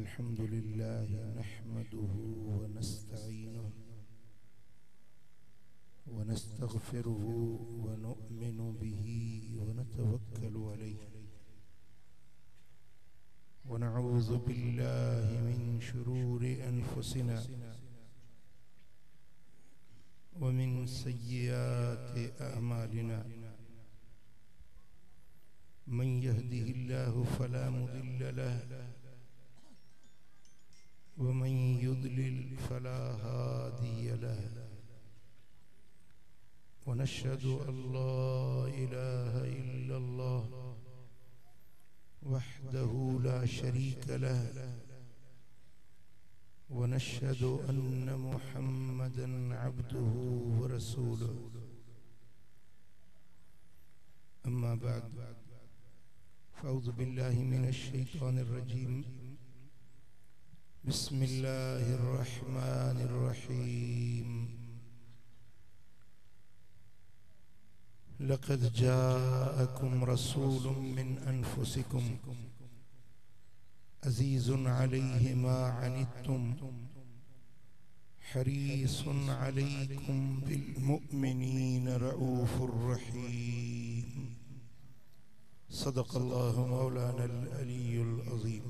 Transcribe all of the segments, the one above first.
अल्हम्दुलिल्लाह नहमदुहु व नस्तईनुहु व नस्तगफिरुहु व नु'मिनु बिही व नतवक्कलु अलैहि व नऊज़ु बिल्लाहि मिन शुरूरि अनफुसिना व मिन सय्यिआति अअमालिना मन यहदिहिल्लाहु फला मुदिल्ल लहु वमन युद्लिल फला हादिय लहु वनश्हदु अल्ला इलाहा इल्लल्लाह वहदहु ला शरीक लहु वनश्हदु अन्न मुहम्मदन अब्दुहु व रसूलुहु अम्मा बाद फ़अऊज़ु बिल्लाहि मिनश शैतानिर रजीम बिस्मिल्लाहिर रहमानिर रहीम लक़द जाअकुम रसूलुम मिन अनफुसिकुम अज़ीज़ुन अलैहि मा अनित्तुम हरीसुन अलैकुम बिल मुमिनीन रऊफ़ुर रहीम सदक़ल्लाहु मौलानल अलीयुल अज़ीम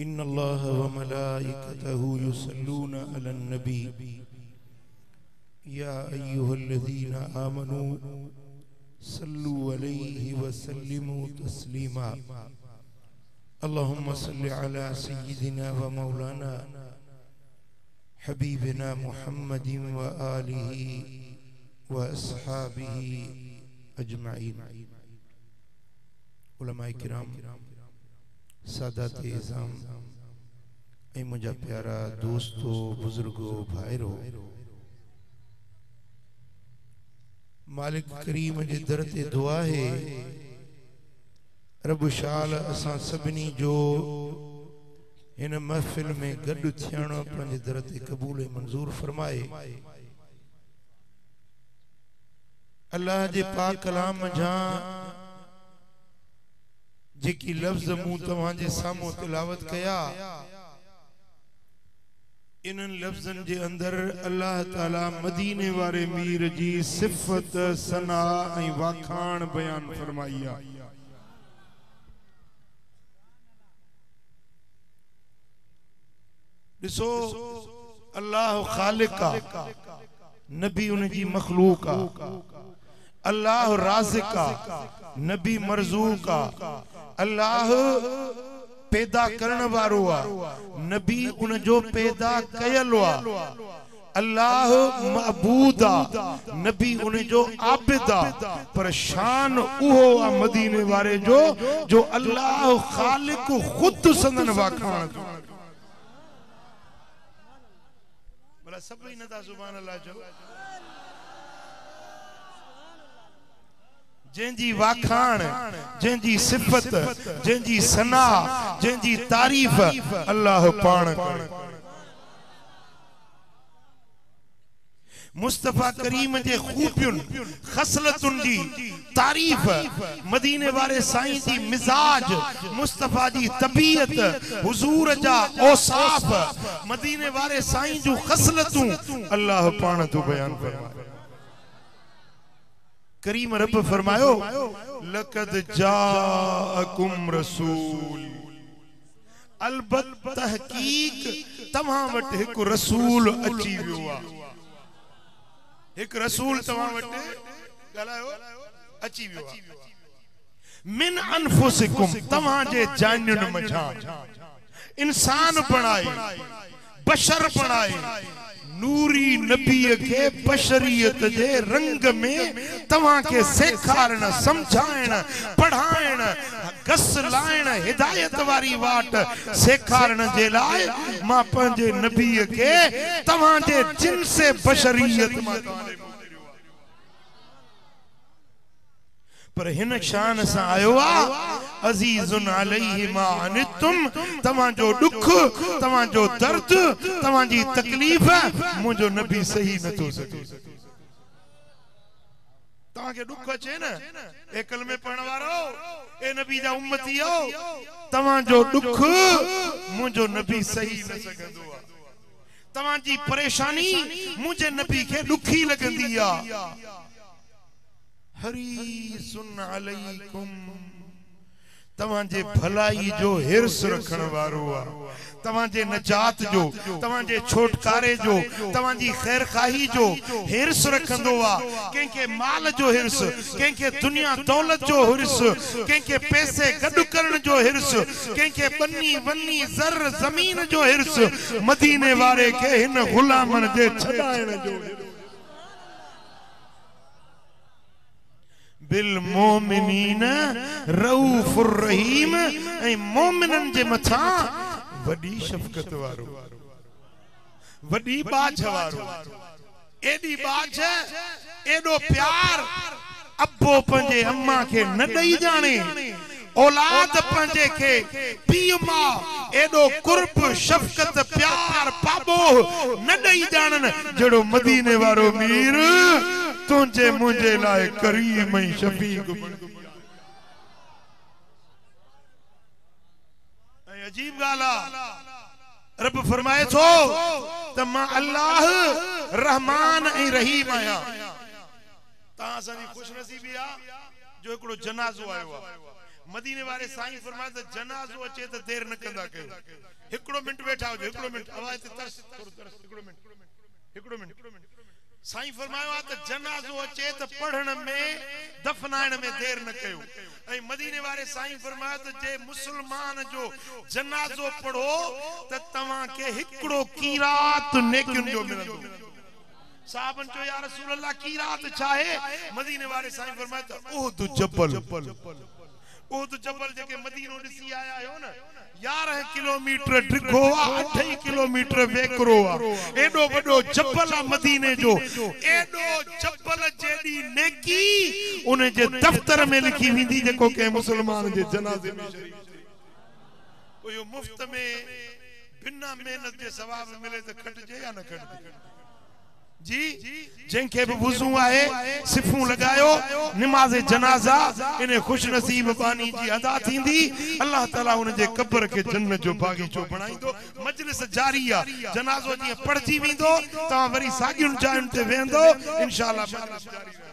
इन्नल्लाह व मलाइकतहु युसल्लूना अलन नबी या अय्युहल्लज़ीना आमनू सल्लु अलैहि व सल्लिमू तस्लीमा अल्लाहुम्मा सल्लि अला सय्यिदिना व मौलाना हबीबिना मुहम्मदिन व आलिहि व अस्हाबिहि अजमाइन। उलमाए किराम, सादाते इज़ाम, ऐ मुझा प्यारा दोस्तों, बुजुर्गों, भाइरों, मालिक करीम जे दर ते दुआ है रब शाल असां सभिनी जो इन महफिल में गॾु थियण पंहिंजे दर ते क़बूल मंजूर फरमाए। अल्लाह जे पाक कलाम जा जेकी लफ्ज़ मूं तव्हां जे साम्हूं तिलावत कया, इन्हनि लफ्ज़नि जे अंदर अल्लाह ताला मदीने वारे मीर जी सिफ़त, सना ऐं वाखाण बयान फरमाई आहे। ॾिसो, अल्लाह ख़ालिक़ आहे, नबी उन जी मख़लूक आहे। अल्लाह राज़िक़ आहे, नबी मरज़ूक़ आहे। अल्लाह पैदा करण वारो आहे, नबी उन जो पैदा कयलु आहे। अल्लाह मअबूद आहे, नबी उन जो आबिद आहे। पर शान उहो आहे मदीने वारे जो अल्लाह ख़ालिक़ ख़ुद संदन वाखाण जो। भला सभई नदा सुभान अल्लाह जो। जंहिंजी वाखाण, जंहिंजी सिफ़त, जंहिंजी सना, जंहिंजी तारीफ़ अल्लाह पाण करे। मुस्तफ़ा करीम जे खूबियुनि, ख़सलतुनि जी तारीफ़, मदीने वारे साईं जी मिजाज, मुस्तफ़ा जी तबीयत, हुजूर जा औसाफ, मदीने वारे साईं जो ख़सलतूं अल्लाह पाण तो बयान फरमाए। करीम रब फरमायो, लक़द जाअकुम रसूल, अलबत तहकीक तव्हां वटि हिकु रसूल अची वियो आहे। हिकु रसूल तव्हां वटि ॻाल्हायो अची वियो आहे। मिन अनफुसिकुम, तव्हां जे जानियुनि मझां इंसान बणाए, बशर बणाए, नूरी नबी के बशरियत जे रंग में तव्हां के सेखारण, समझाइण, पढ़ाइण, गस लाइण, हिदायत वारी वाट सेखारण जे लाइ मां पंहिंजे नबी के तव्हां जे जिन्से बशरियत मां पर हिन शान से आयो आ, अजीजुन अलैहि मा अनित्तुम, तव्हां जो दुख, तव्हां जो दर्द, तव्हां जी तकलीफ मुझो नबी सही न थो सके। ताके दुख अचे न ए कलमे पढ़ण वारो ए नबी जा उम्मती हो तवा जो दुख मुझो नबी सही न सकंदो आ तवा जी परेशानी मुझे नबी के दुखी लगंदी आ हरीसुन अलैकुम तवाजे भलाई जो हिर्स रखण वारो आ तवाजे नजात जो तवाजे छोटकारे जो तवाजी खैर खाही जो हिर्स रखंदो आ केके माल जो हिर्स केके दुनिया दौलत जो हिर्स केके पैसे गड करण जो हिर्स केके बन्नी वन्नी जर जमीन जो हिर्स मदीने वारे के हिन गुलामन जे छडाइण जो बिल मोमिनीन रऊफुर रहीम ए मोमिनन जे मथा वडी शफकत वारो वडी बाझ वारो एडी बाझ एडो प्यार अब्बो पंजे अम्मा के न दई जाने औलाद पंजे के पीउ मां एडो कुर्ब शफकत प्यार पाबो न दई जानन जड़ो मदीने वारो मीर तुझे मुझे लाए करीम शफीक अजीब गाला रब फरमाए छो त मां अल्लाह रहमान ए रहीम आया ता असांजी खुश नसीबी आ जो एकड़ो जनाज़ो आयो आ मदीने वाले साईं फरमाए त जनाज़ो अचे त देर न कंदा कयो एकड़ो मिनट वेठा हो एकड़ो मिनट आवाज ते तरस एकड़ो मिनट साईं फरमायो त जनाज़ो अचे त पढ़ण में दफनाइण में देर न कयो ऐ मदीने वाले साईं फरमायो त जे मुसलमान जो जनाज़ो पढ़ो त तवा के एकड़ो कीरात नेकिन जो मिलंदो साहबन जो या रसूल अल्लाह कीरात चाहे मदीने वाले साईं फरमायो त ओहद जबल जेके मदीनो दिसी आया हो न 11 किलोमीटर डिघो आ 8 किलोमीटर वेकरो आ एडो वडो जबल आ मदीने जो एडो जबल जेडी नेकी उन जे दफ्तर में लिखी विंदी जेको के मुसलमान जे जनाजे में शरीक कोई मुफ्त में बिना मेहनत जे सवाब मिले त खटजे या न खटजे जी जिनके भी वुजू आए सिफू लगायो नमाज जनाजा इन्हें खुश नसीब बानी जी अदा थींदी अल्लाह ताला उन जे कब्र के जन्नत जो बागीचो बनाइंदो मजलिस जारी आ जनाजो जी पढ़जी विंदो ता वरी सागियुन जायुन ते वेंदो इंशाअल्लाह मजलिस जारी रहे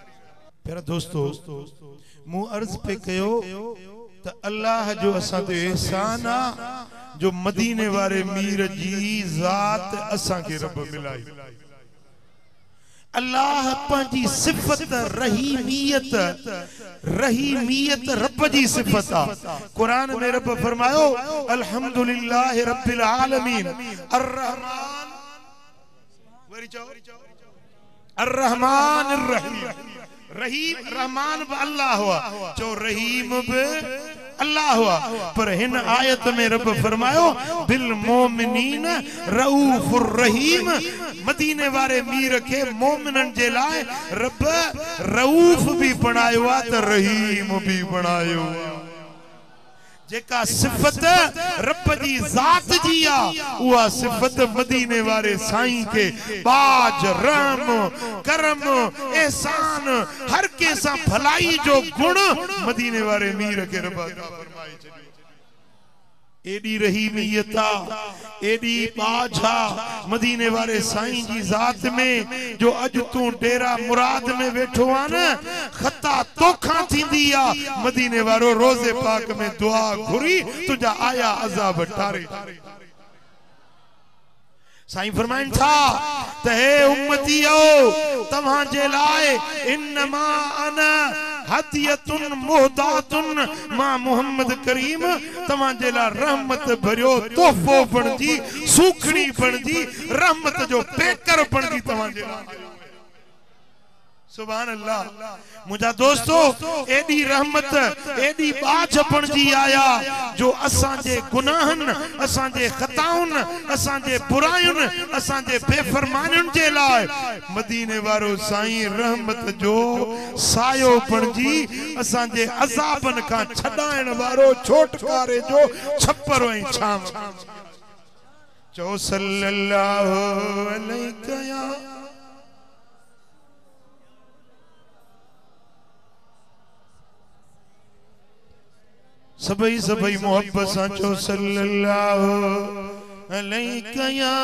प्यारा दोस्तों मु अर्ज पे कयो त अल्लाह जो असा ते एहसान आ जो मदीने वाले मीर जी जात असा के रब मिलाई अल्लाह पंजी सिफत रहीमियत रब जी सिफत आ कुरान में रब फरमायो अल्हम्दुलिल्लाह रब्बिल आलमीन अर्रहमान वरी चो अर्रहमान अर्रहीम रहीम रहमान ब अल्लाह हुआ जो रहीम ब अल्लाह हुआ पर हिन आयत में रब फरमायो बिल मोमिनीन रऊफुर रहीम मदीने वाले मीर के मोमिनन जे लाए रब रऊफ भी बनायो आ त रहीम भी बनायो जेका सिफत रब जी जात जी आ उहा सिफत मदीने वाले साईं के बाज रहम करम एहसान हर के सा भलाई जो गुण मदीने वाले मीर के रब फरमाई छे एडी रहीमियता एडी बाछा मदीने वाले साईं जी जात में जो अज तू डेरा मुराद में बैठो आ न खता तोखा थींदी आ मदीने वारो रोजे पाक में दुआ घुरी तुझा आया अजाब टारे साईं फरमाइन था त हे उम्मतियो तव्हां जे लाए इन्नमा अना हदियतुन मुहदातुन मां मोहम्मद करीम तव्हां जे ला रहमत भरियो तोहफो बणजी सूखणी बणजी रहमत जो पेकर बणजी तव्हां जे ला सुभान अल्लाह मुझा दोस्तों एडी रहमत एडी बाझ बणजी आया जो असां जे गुनाहन असां जे खताउन असां जे बुरायुन असां जे बेफरमानियुन जे लाए मदीने वारो साईं रहमत जो सायो बणजी असां जे अज़ाबन का छडाइण वारो छोटकारे जो छप्पर ऐं छाम चो सल्लल्लाहु अलैहि सबई सबई मोहब्बत साचो सल्लल्लाहु अलैहि या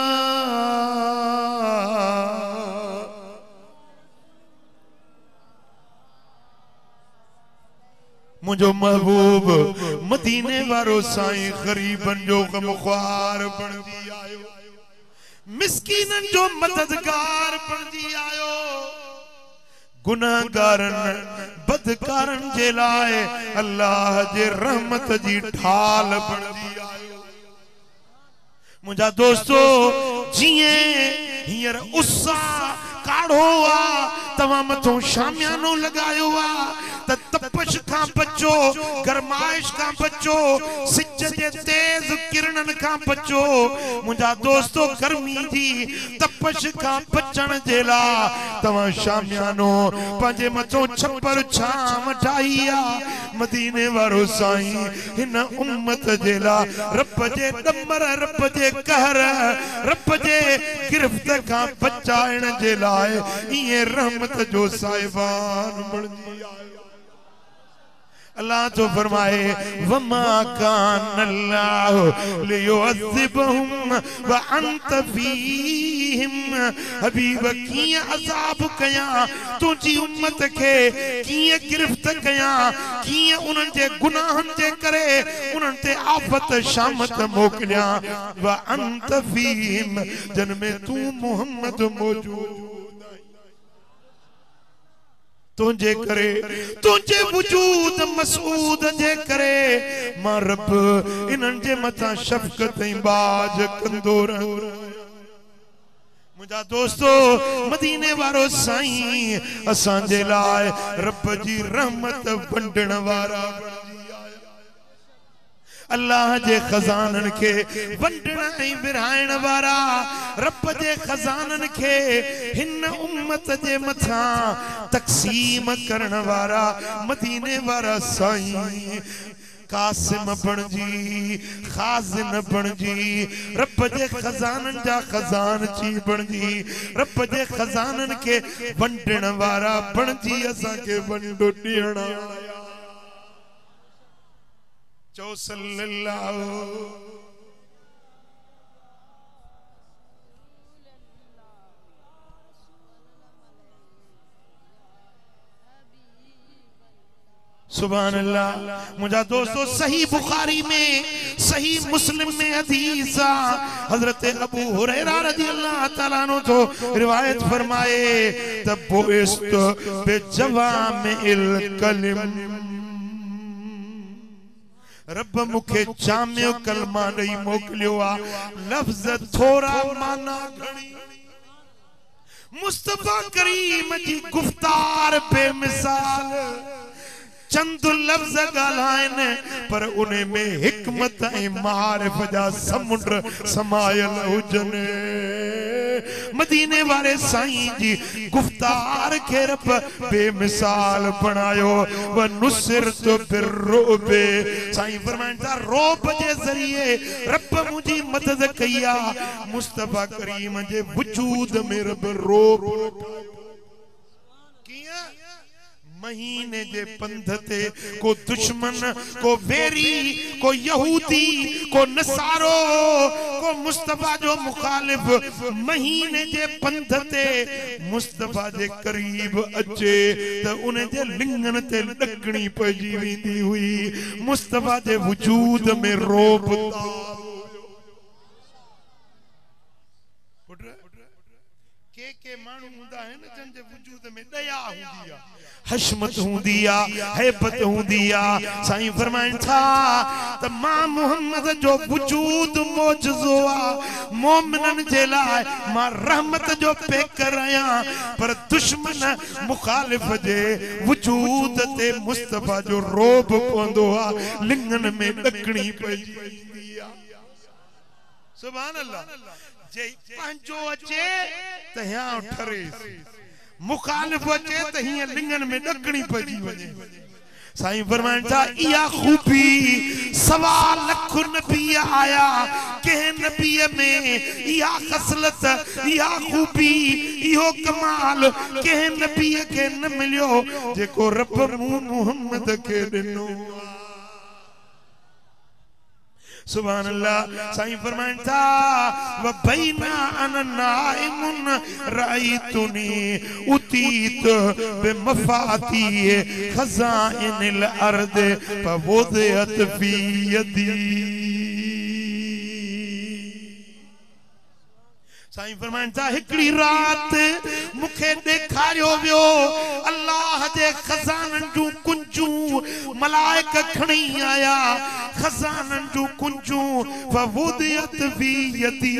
मुझो महबूब मदीने वारो साईं गरीबन जो गमख्वार बन जी आयो, मिस्कीनन जो मददगार बन जी आयो, गुनाहगारन बदकारन जे लाए अल्लाह जे रहमत जी ढाल बन जी आयो। मुझा दोस्तों जिए हियर उस्सा काढ़ो आ तवा मथो शामियानो लगायो आ तपश का बचो, गरमाइश का बचो, सिज जे तेज किरणन का बचो। मुझा दोस्तों गर्मी जी तपश का बचण जे ला तवा शामियानो पंजे मथो छपर छाम ठाईया। मदीने वारो साईं हिन उम्मत जे ला रब जे दमर, रब जे कहर, रब जे गिरफ्त का बचाइण जे लाए ये रहमत जो साहिबान बन जी आयो। अल्लाह तो फरमाए वमा कान अल्लाह लियुअज़्ज़िबहुम व अंत फीहिम। हबीब किया अज़ाब कया तुझी उम्मत के, किया गिरफ्त कया, किया उन्हनि जे गुनाहन जे करे उन्हनि ते आफत शामत मोकलिया व अंत फीहिम जन में तू मोहम्मद मौजूद तुझे करे, तुझे वजूद मसूद जे करे मां रब इन्हनि जे मथा शफ़क़त ऐं बाज कंदो रहो। मुझा दोस्तों मदीने वारो साईं असां जे लाइ रब जी रहमत वंडण वारा अल्लाह जे खजानन के वंडण ऐं विरहाइण वारा, रब जे खजानन के हिन उम्मत जे मथा तक़सीम करण वारा मदीने वारा साईं कासिम बन जी, खाजिन बन जी, रब जे खजानन जा खजानची बन जी, रब जे खजानन के वंडण वारा बन जी असां के वंडो ॾियण चो सल्लल्लाहु। सुभान अल्लाह। मुझा दोस्तों सही बुखारी में, सही मुस्लिम में हदीस हजरत अबू हुरैरा रज़ी अल्लाह ताला अन्हु तो रिवायत फरमाए तब बुइस्त बिजवामिल कलिम, रब मुखे जामियो कलमा नहीं मोकलियो आ, लफ्ज थोड़ा माना घणी। मुस्तफा करीम जी गुफ्तार बेमिसाल, चंद लफ्ज गालाइन पर उन्हें में हिकमत ऐं मारिफ जा समुंड समायल हुजन। मदीने वाले साईं जी गुफ्तार के रब बेमिसाल बनायो व नुसरत बिर्रुबे। साईं फरमाइंदा रोब जे जरिए रब मुझी मदद कया, मुस्तफा करीम जे वजूद में रब रोब किया। महीने जे पंध ते को दुश्मन, को वेरी, को यहूदी, को नसारो, को मुस्तफा जो मुखालिफ महीने जे पंध ते मुस्तफा जे करीब अचे तो उन्हें जे लिंगन ते लकड़ी पजी वेंदी हुई। मुस्तफा जे वजूद में रोब के मानू हुंदा है न जन जे वजूद में दया हुंदी आ, हशमत हुंदी आ, हैबत हुंदी आ। साईं फरमाइन था त मां मोहम्मद जो वजूद मौजूज़ो आ, मोमिनन जे लाइ मां रहमत जो पेकर आहियां, पर दुश्मन मुखालिफ जे वजूद ते मुस्तफा जो रोब पवंदो आ, लिंगन में ॾकणी पइजी वेंदी आ। सुभान अल्लाह। जे पंहिंजो अचे त हियां ठरे, मुखालिफ अचे त हियां लिंगन में ॾकणी पइजी वञे। साईं फरमाइनि था इहा खूबी सवा लख नबी आया, कंहिं नबीअ में इहा ख़सलत, इहा खूबी, इहो कमाल कंहिं नबीअ खे न मिलियो जेको रब मूं मुहम्मद खे ॾिनो। सुभान अल्लाह। साईं फरमाइन था व बैना अना नाइमुन राइतुनी उतीत बिमफाती खज़ाइनिल अर्द फवुदियत फी यदी। साईं फरमाइन था हिकड़ी रात मुखे देखारियो वियो अल्लाह जे खजानन जू कुंजू मलाइक खणी आया खजानन जू कुंजू फवुदियत फी यदी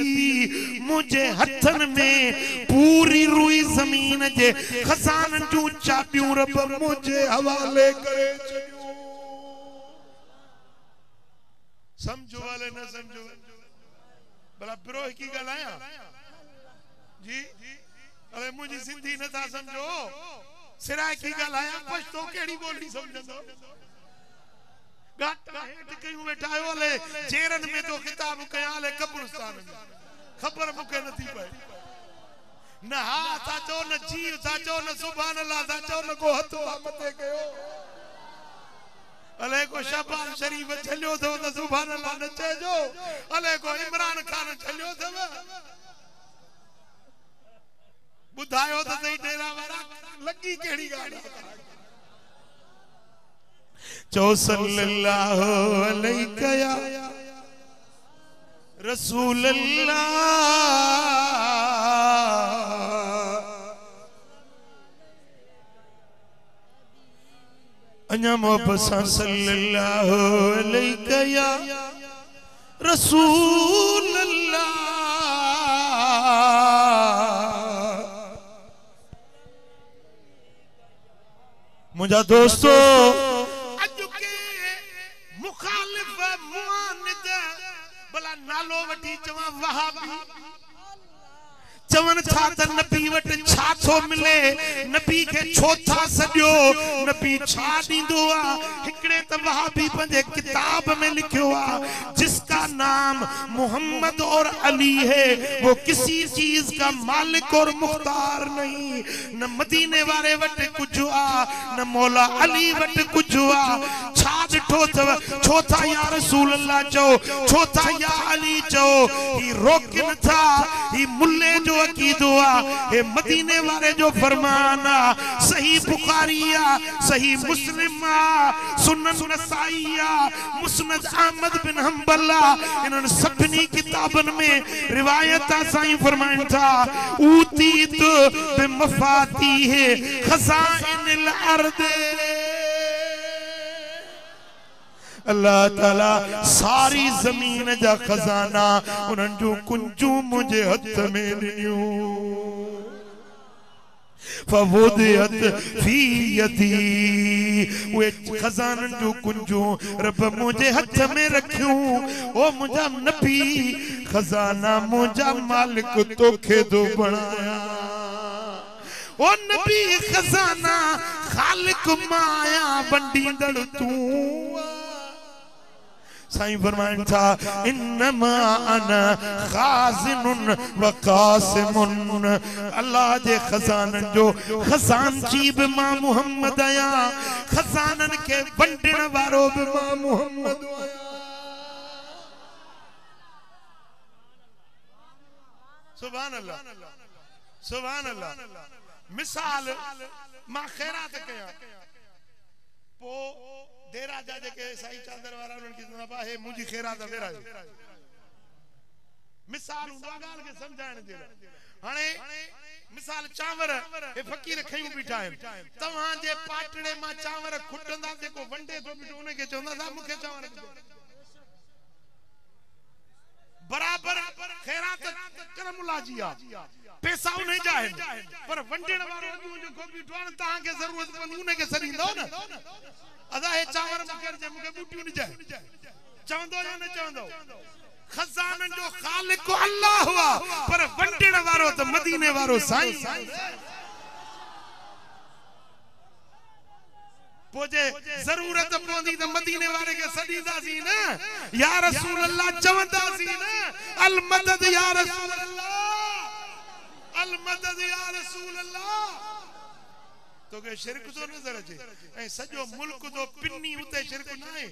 मुझे हथन में पूरी रुई जमीन जे खजानन जू चाबियूं रब मुझे हवाले करे छडियो। समझो वाले न समझो भला बिरोह की गलाया जी अरे मुझे सिंधी न था समझो सिराय की गलाया पछतो केड़ी बोली समझंदो गाटा हेठ कयूं वेठा आयो ले जेरन में तो खिताब कया ले कब्रिस्तान में खबर मुके नथी पए न हा था चो न जीव था चो न सुभान अल्लाह था चो न को हथ मथे कयो अले को शहबाज शरीफ चलियो थो त सुभान अल्लाह न चइजो अले को इमरान खान चलियो थव बुधायो त सही डेरा वारा लगी केड़ी गाड़ी चो सल्लल्लाहु अलैहि या रसूल अल्लाह अन्या मोहब्बत सल्लल्लाहु अलैहि या रसूल अल्लाह। मुझा दोस्तों अज के मुखालिफ मुआनिद भला नालो वठी चवा वहाबी चवन छा त नबी वट छा थो मिले नबी के छो था सडियो नबी छा दींदो आ हिकड़े त वहाबी पंजे किताब में लिखियो आ जिसका नाम मोहम्मद और अली है वो किसी चीज का मालिक और मुख्तार नहीं। न मदीने वाले वट कुछ आ न मौला अली वट कुछ आ छा दिठो थव छो था या रसूल अल्लाह चो छो था या अली चो ही रोकन था ही मुल्ले जो अकीदो आ हे मदीने वाले जो फरमाना सही बुखारिया सही मुस्लिम सुनन नसाइया मुस्नद अहमद बिन हंबला इन्होंने सभी किताबन में रिवायत साईं फरमाइन था ऊतीत बिमफाती है खज़ाइनिल अर्द। अल्लाह ताला सारी जमीन जा खजाना उन्हन जो कुंजू मुझे हथ में ॾिनियो फवुदियत फी यदी वे खजानन जो कुंजू रब मुझे हथ में रखियो ओ मुझा नबी खजाना मुझा मालिक तोखे दो बनाया ओ नबी खजाना खालिक माया बंडींदड़ तू। साईं फरमाइन था इन्नमा अना खाजिनुन व कासिमुन अल्लाह जे खजानन जो खजानची बि मां मुहम्मद आया खजानन के बंडण वारो बि मां मुहम्मद आया। सुभान अल्लाह सुभान अल्लाह। मिसाल मां खैरात कया पो देरा जा के साईं चादर वाला उनन की जनाबा है मुजी खैरात देरा मिसाल उन गाल के समझाण दे हाने मिसाल चांवर ए फकीर खयूं बीठा है तवां जे पाटड़े मा चांवर खुटंदा जेको वंडे तो बीठो उन के चंदा सा मुखे चांवर बराबर खैरात करमुल्ला जिया पैसा नहीं जाए पर वंडण वारो जो को बीठो ता के जरूरत पन उन के सरींदो न अदा है चांवर मुकर जे मुके बूटियो न जाए चवंदो या न चवंदो खजानन जो खालिक को अल्लाह हुआ पर वंडण वारो तो मदीने वारो साईं पोजे जरूरत पोंदी तो मदीने वाले के सदीदासी ना या रसूल अल्लाह चवंदासी ना अल मदद या रसूल अल्लाह अल मदद या रसूल अल्लाह तो के शिरक तो नजर अचे ए सजो मुल्क तो पिन्नी उते शिरक ना है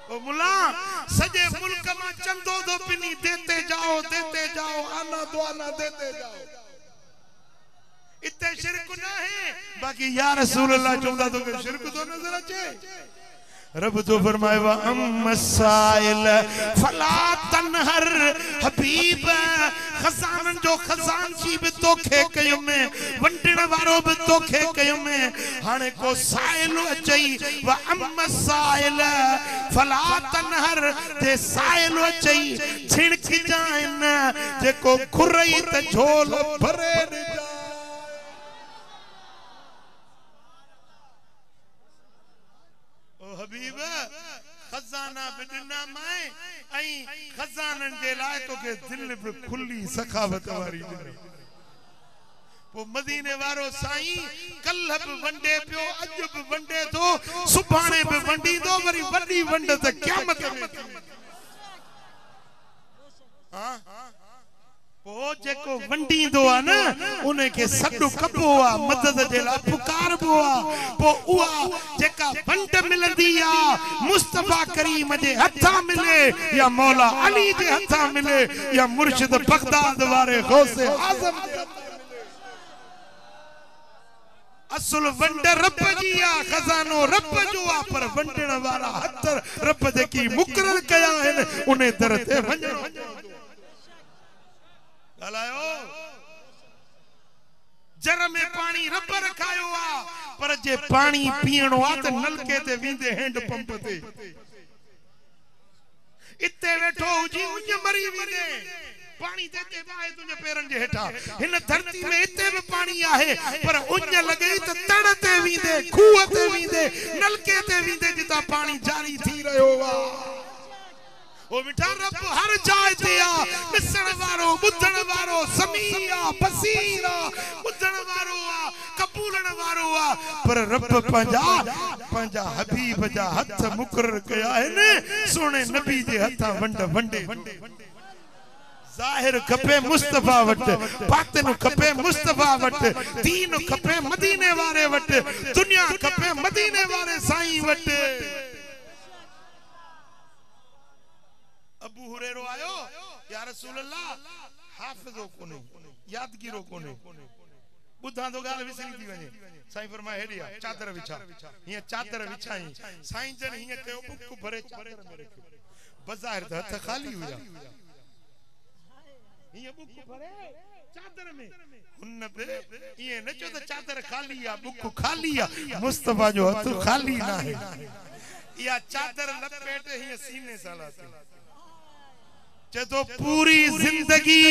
ओ मुला सजे मुल्क में चंदो दो पिनी देते जाओ आना दो आना देते जाओ। इतने शिरक ना है बाकी या रसूल अल्लाह चौंदा तो शिरक तो नजर आचे। रब तो फरमाए वा अम्मसाइल फला तनहर हबीब खजानन जो खजानची भी तोखे कयो में वंडण वारो भी तोखे कयो में हाने को साइल अचई वा अम्मसाइल फला तनहर ते साइल अचई छिणक जाइन जेको खुरई त झोल भरे न जा। हबीब खजाना बिना माए आई खजानन जे लाए तो के दिल पे खुली सखावत वारी वो मदीने वारो साईं कल भी वंडे पियो अज भी वंडे तो सुभाणे भी वंडी दो वरी वडी वंड त क़यामत में। हां वो जेको वंडी दो आ ना उन्हें के सडु कबो आ मदद जे ला पुकार बो आ पो उआ जेका वंड मिलंदी आ मुस्तफा करीम जे हथा मिले या मौला अली जे हथा मिले या मुर्शिद बगदाद वारे गौसे आजम असल वंड रब जी आ खजानो रब जो आ पर वंडण वाला हथ रब जे की मुकरर कया है उन्हें दर ते वंजणो गलायो। जर में पानी रब रखायो आ पर जे पानी पीणो आ त नलके ते वींदे हैंड पंप ते इते वेठो हुजी उंज मरी वींदे पानी देते बाए तुझे पेरन जे हेठा हिन धरती में इते भी पानी आहे पर उंज लगई त तड़ ते वींदे खूह ते वींदे नलके ते वींदे जिता पानी जारी थी रयो आ। ओ मिठा रब हर जाय ते आ ॾिसण वारो ॿुधण वारो समीआ बसीरा ॿुधण वारो आ कबूलण वारो आ पर रब पंहिंजा हबीब जा हथ मुकरर कया आहिनि सोने नबी जे हथा वंड वंडे ज़ाहिर खपे मुस्तफा वट बातिन खपे मुस्तफा वट दीन खपे मदीने वारे वट दुनिया खपे मदीने वारे साईं वट। अबू हुरैरो आयो या रसूल अल्लाह हाफिजो कोने यादगिरो कोने बुधा तो गाल विसरी थी वने साईं फरमाए हेडिया चादर विछा हिय चादर विछाई साईं जन हिय कयो बुक भरे चादर में रखियो बाजार त हथ खाली हुया हिय बुक भरे चादर में हुन पे ये न चो त चादर खाली आ बुक खाली आ मुस्तफा जो हथ खाली ना है या चादर लपेट हिय सीने सालाते जदो पूरी जिंदगी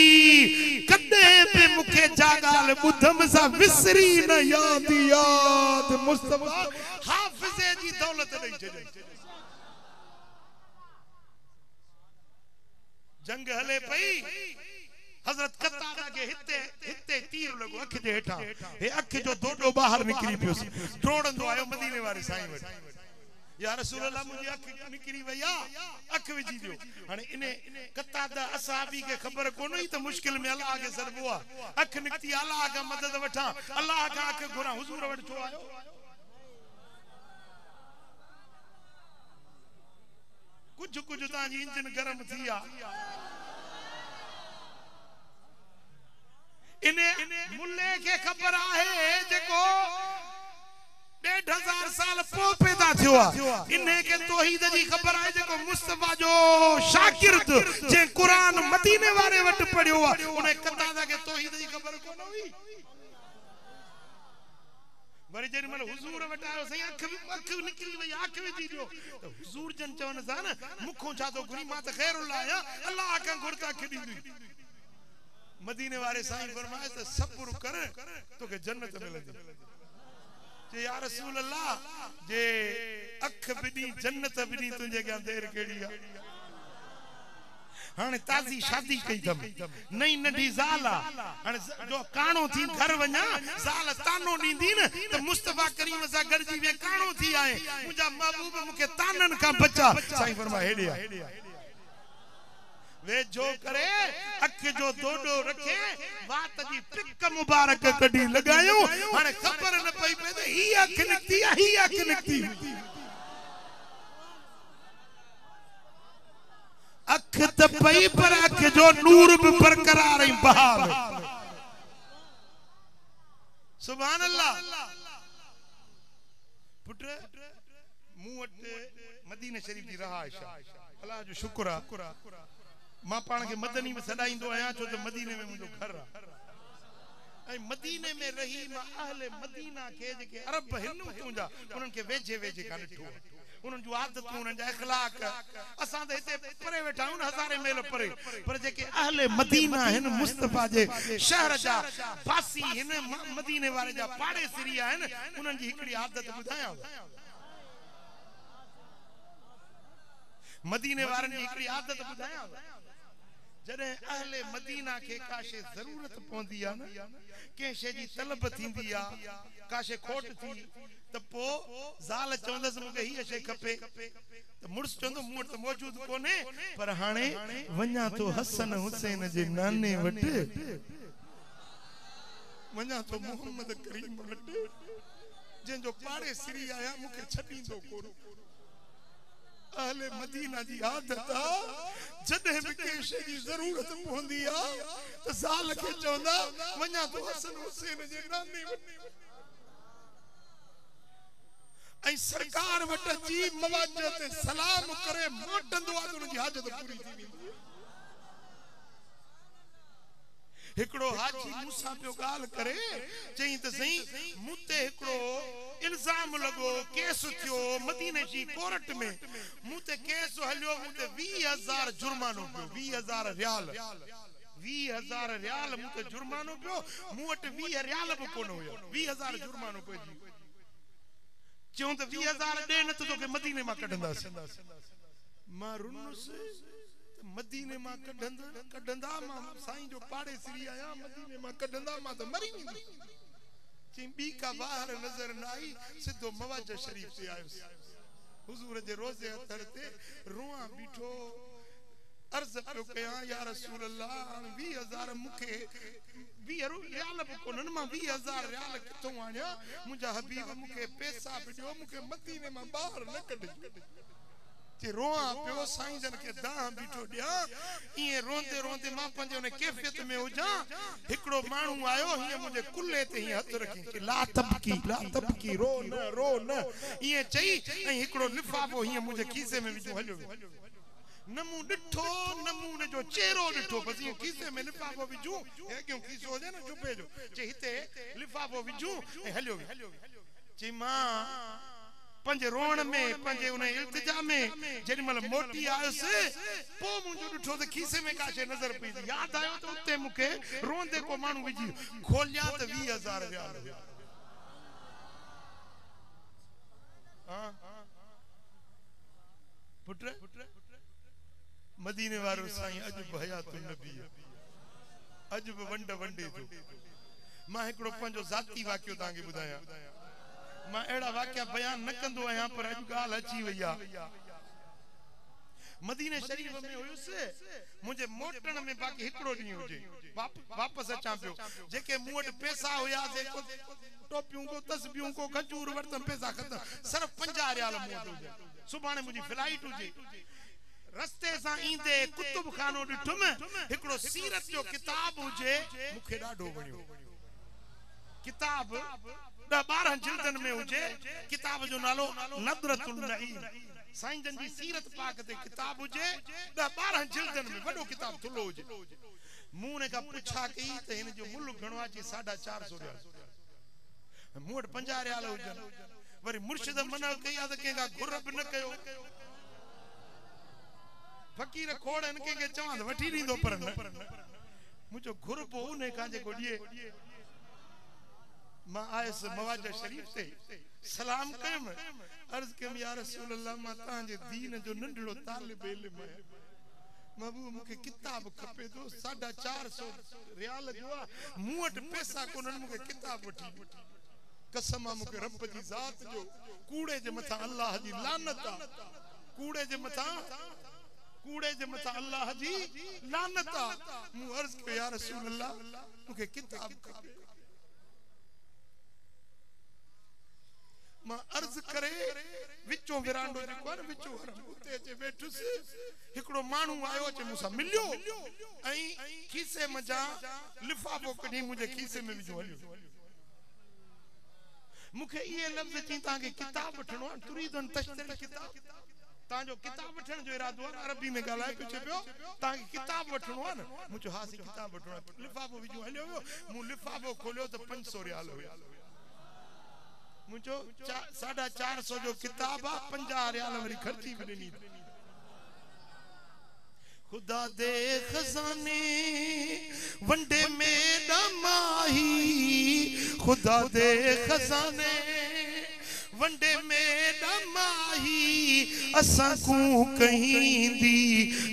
कदे पे मुखे जागाल बुधम सा विसरी न याद मुस्तफा हाफिज़े जी दौलत नहीं छे। जंग हले पई हजरत कतादा के हिते तीर लगो अख जे हेठा हे अख जो दोडो बाहर निकरी पियो ड्रोड़ंदो आयो मदीने वारे साईं वट या रसूल अल्लाह मुझे अख निकरी वया अख विझी दियो हाने इने कतादा असहाबी के खबर कोनी त मुश्किल में अल्लाह के सरबुआ अख निकती अल्लाह का मदद वठा अल्लाह का अख घुरा हुजूर वट छो आयो कुछ ताजी इंजन गरम थिया इने मुल्ले के खबर आहे जेको 1500 साल पो पैदा थियो इन्हे के तौहीद जी खबर आहे जेको मुस्तफा जो शागिर्द जे कुरान मदीने वारे वट पढ़ियो उन्हें कतादा के तौहीद जी खबर कोन हुई वरी जन मन हुजूर वट आयो सही अख निकली वई आंख विझी दियो तो हुजूर जन चवन सा न मुखो छा तो घुरी मा त खैरुल्लाह आया अल्लाह का घुरता खडी दी मदीने वाले साईं फरमाए त सब्र कर तो के जन्नत मिलंदी जे या रसूल अल्लाह जे अख बिनी जन्नत बिनी तुझे क्या देर केड़ी आ हाने ताजी शादी कई थम नई नडी ज़ाला हाने जो काणो थी घर वना ज़ाल तानो दींदी न त मुस्तफा करीम सा गरजी वे काणो थी आए मुजा महबूब मुके तानन का बच्चा साईं फरमाए हेडिया वे जो करे अख जो दोडो रखे बात जी पिक मुबारक कडी लगायो हाने खबर न पई पे ही अख निकती अख त पई पर अख जो नूर भी बरकरार है बहाव सुभान अल्लाह पुत्र मुंह मदीने शरीफ की रहाइश अल्लाह जो शुक्र है मां पाण के मदनी में सदाईंदो आया छो तो मदीने में मुझो घर है मदीने में रही मां अहले मदीना के जेके अरब हिन्नू तुंजा उनन के वेझे वेझे का ॾिठो उनन जो आदत उनन जा अखलाक असा तो इते परे वेठा उन हजारे मेल परे पर जेके अहले मदीना हिन मुस्तफा जे शहर जा फासी हिन मदीने वाले जा पाड़े सिरिया हिन उनन जी हिकड़ी आदत बुधाया मदीने वारन जी हिकड़ी आदत बुधाया जने अहले मदीना के काशे जरूरत पौंदी आ न के शे जी तलब थींदी आ काशे खोट थी त पो जाल चवंदस मुके ही शे खपे त मुर्स चंदो मूं त मौजूद कोने पर हाने वन्या तो हसन हुसैन जे नाने वट वन्या तो मोहम्मद करीम वट जन जो पाड़े सिरी आया मुके छडींदो कोन अहले मदीना जी आदत जदे भी केशे जी जरूरत पवंदी आ त साल के चवंदा वन्या तो हसन हुसैन जे नाने वट ऐ सरकार वट जी मवाजे ते सलाम करे मोटंदो आ उन जी हाजत पूरी थी वेंदी हिकड़ो हाजी मूसा पियो गाल करे चई त सही मुते हिकड़ो इल्जाम लगो केस थियो मदीने जी कोर्ट में मुते केस हलियो मुते 20000 जुर्मानो पियो 20000 रियाल 20000 रियाल मुते जुर्मानो पियो मु वट 20 रियाल भी कोन हुयो 20000 जुर्मानो पियो जी चऊं त 20000 दे न तो के मदीने मा कढंदास मां रुनस मदीने मा कढंदा मां साईं जो पाड़े सिरी आया मदीने मा कढंदा मां तो मरी वेंदी चई बी का बाहर नजर न आई सिधो मवाजा शरीफ से आयो हुजूर जे रोजे अतर ते रोआ बीठो अर्ज पियो कया या रसूल अल्लाह 20000 मुखे 20 रियाल भी कोन मां 20000 रियाल किथों आया मुंजा हबीब मुखे पैसा दियो मुखे मदीने मा बाहर न कढ जे रोआ पियो साईं जन के दाह बीठो दिया ये रोंदे रोंदे मां पंजे ने कैफियत में हो जा हिकड़ो मानू आयो ये मुझे कुल्ले ते ही हथ रखी कि ला तबकी रो न ये चई ए हिकड़ो लिफाफो ही मुझे खीसे में विजो हलियो नमू डिठो नमूने जो चेहरो डिठो बस ये खीसे में लिफाफो विजू ए क्यों खीसो हो जाए ना जुबे जो जे हिते लिफाफो विजू ए हलियो ची मां पंजे रोण में पंजे उन इल्तिजा में जेमल मोटी आयस पो मुंजो डिठो त खीसे में काशे नजर पई याद आयो त उते मुके रोंदे को मानू विजी खोलिया त 20000 रियाल हां पुत्र मदीने वारो साईं अजब हयातुन नबी अजब वंडे जो मां एकड़ो पंजो जाती वाक्यो तांगे बुधाया मां एड़ा वाक्या बयान न कंदो आया पर अज गाल अची वया मदीने शरीफ में हुयुसे मुझे मोटन में बाकी हिकड़ो नी हुजे वापस अचा पियो जेके मुवट पैसा हुया से टोपियों को तस्बीहों को खजूर वर्तन पैसा खत्म सिर्फ 50 रियाल मुवट हुजे सुभाणे मुजी फ्लाइट हुजे रस्ते सा ईंदे कुतुब खानो डिठुम हिकड़ो सीरत जो किताब हुजे मुखे डाढो वणियो किताब 12 जिल्दन में हुजे किताब जो नालो नदरतुल नईम साईं जन जी सीरत पाक ते किताब हुजे 12 जिल्दन में वडो किताब थुलो हुजे मूं ने का पूछा कई त हिन जो मुल्क घणो आ 450 रियाल मूट 50 रियाल हुजन वरी मुर्शिद मना कई आ त केगा घुरब न कयो फकीर खोड़ इनके के चवां वठी रींदो पर न मुजो घुरब उने का जे गोडिए मां आयस मवाजा शरीफ से सलाम कयम अर्ज कयम या रसूल अल्लाह मां ता जे दीन जो नंढड़ो तालिब इल्म है महबूब मुके किताब खपे तो 450 रियाल जो मुवट पैसा कोन मुके किताब वठी कसम मुके रब जी जात जो कूड़े जे मथा अल्लाह जी लानत कूड़े जे मथा अल्लाह जी लानत मु अर्ज कयो या रसूल अल्लाह मुके किताब खपे मां अर्ज करे विचो विरांडो जेको आहे न विचो उते अचे वेठुस हिकड़ो माण्हू आयो चे मूंसां मिलियो ऐं खीसे मजा लिफाफो कढी मुझे खीसे में विझो हलियो मुखे ये लफ्ज चई ता के किताब वठणो आहे तुरीदन तश्तरी किताब ता जो किताब वठण जो इरादो आहे अरबी में गालाए पियो पियो ता के किताब वठणो आहे न मुझो हासी किताब वठणो आहे लिफाफो विझो हलियो मु लिफाफो खोलियो त 500 रियाल हुया मुझो 450 जो किताब आ 50 रियाल वरी खर्ची भी ॾिनी खुदा दे खजाने वंडे में दमाही खुदा दे खजाने वंडे में दमाही असा को कहीं दी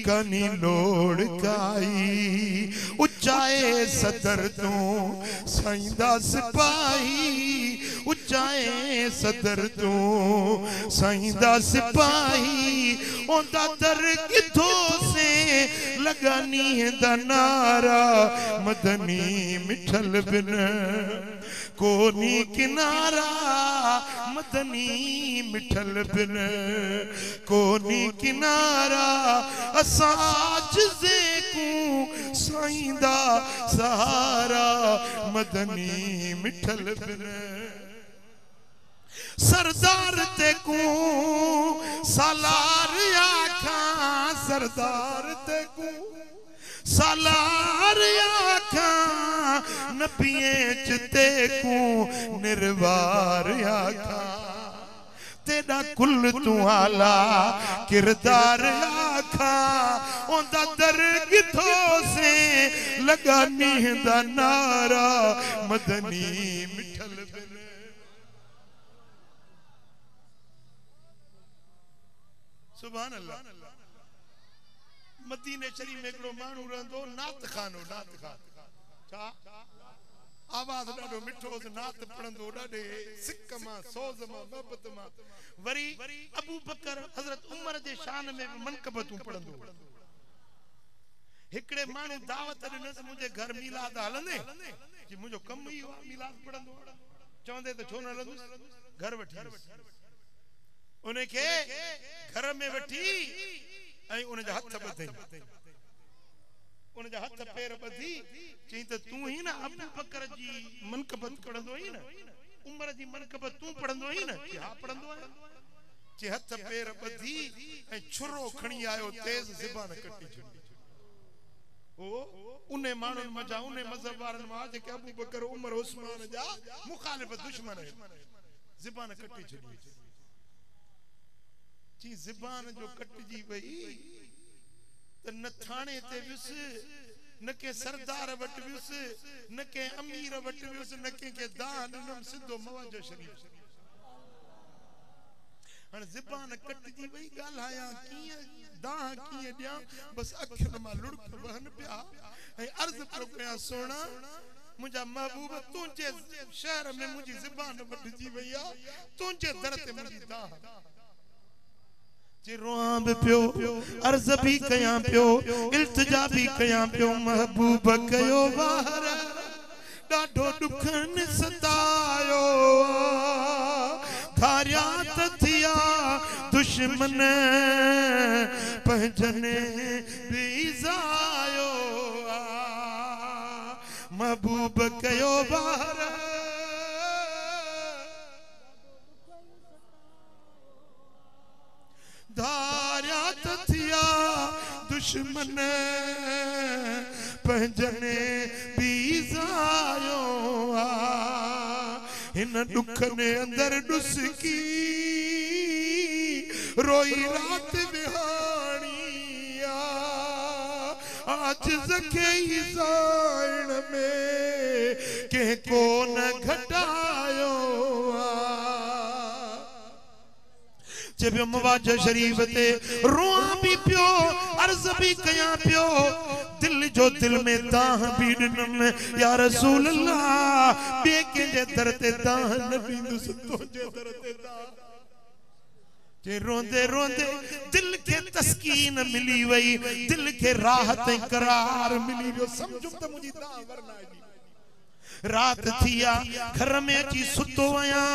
कनी लोड़ काई उचाए सदर तो साईंदा सिपाही उचाए सदर तो साईंदा सिपाही ओंदा दर किथों से लगानी दा नारा मदनी मिठल बिन कोनी किनारा मदनी मिठल बिन कोनी किनारा असाज से को साईंदा सहारा मदनी मिठल बिन सरदार ते को सालार आखा सरदार ते को सालार आखा नबिये चिते को निर्वार आखा तेरा कुल तू आला किरदार आखा ओंदा दर किथों से लगानी दा नारा मदनी मिठल बिन सुभान अल्लाह मदीने शरीफ में एकड़ो मानू रहंदो नात खानो नात खान छा आवाज डाडो मिठो नात पढ़ंदो डाडे सिक मां सोज मां मोहब्बत मां वरी अबू बकर हजरत उमर जे शान में मनकबतू पढ़ंदो हिकड़े मानू दावत ॾिनस मुझे घर मिलाद हलंदे कि मुझो कम ही हुआ मिलाद पढ़ंदो चवंदे तो छो न हलंदो घर वठी उन्हें के घर में वठी ऐं उन जा हथ बधई उन जा हथ पैर बधी चई त तू ही ना अबू बकर जी मनकबत पढ़ंदो ही ना उमर जी मनकबत तू पढ़ंदो ही ना कि हां पढ़ंदो है जे हथ पैर बधी ऐं छुरो खणी आयो तेज ज़बान कटी छडी ओ उने मानन मजा उने मजहब वारन मा जे के अबू बकर उमर उस्मान जा मुखालिफ दुश्मन है ज़बान कटी छडी जी ज़बान जो कटजी वई त न थाने ते विस न के सरदार वट विस न के अमीर वट विस न के दान नम सिद्धो मवाजो शरीफ हन ज़बान कटजी वई गालाया किए दाह किए दिया बस अखन मा लुड़क वहन पिया ए अर्ज पर कया सोना मुझा महबूब तुझे शहर में मुझी ज़बान वटजी वईया तुझे दर ते मुझी दाह जे रोआं भी पियो अर्ज भी कया पियो इल्तिजा भी कया पियो महबूब कयो बाहर डाढो दुखन सतायो धारिया थिया दुश्मन पंजने बीजायो महबूब कयो बाहर धारिया थिया दुश्मन पंजने बीजायो इन दुख ने अंदर डुसकी रोई रात बिहानिया आज जखे जान में के को न घटायो जब मवाज शरीफ ते रोआ भी पियो अर्ज भी कया पियो दिल जो दिल में दाह भी ॾिनम या रसूल अल्लाह बे के जे दर ते दाह न बींदुस तो जे दर ते दाह जे रोंदे रोंदे दिल के तस्कीन मिली वई दिल के राहत करार मिली वियो समझो त मुजी दाह वरना जी रात थिया घर में अची सुतो आया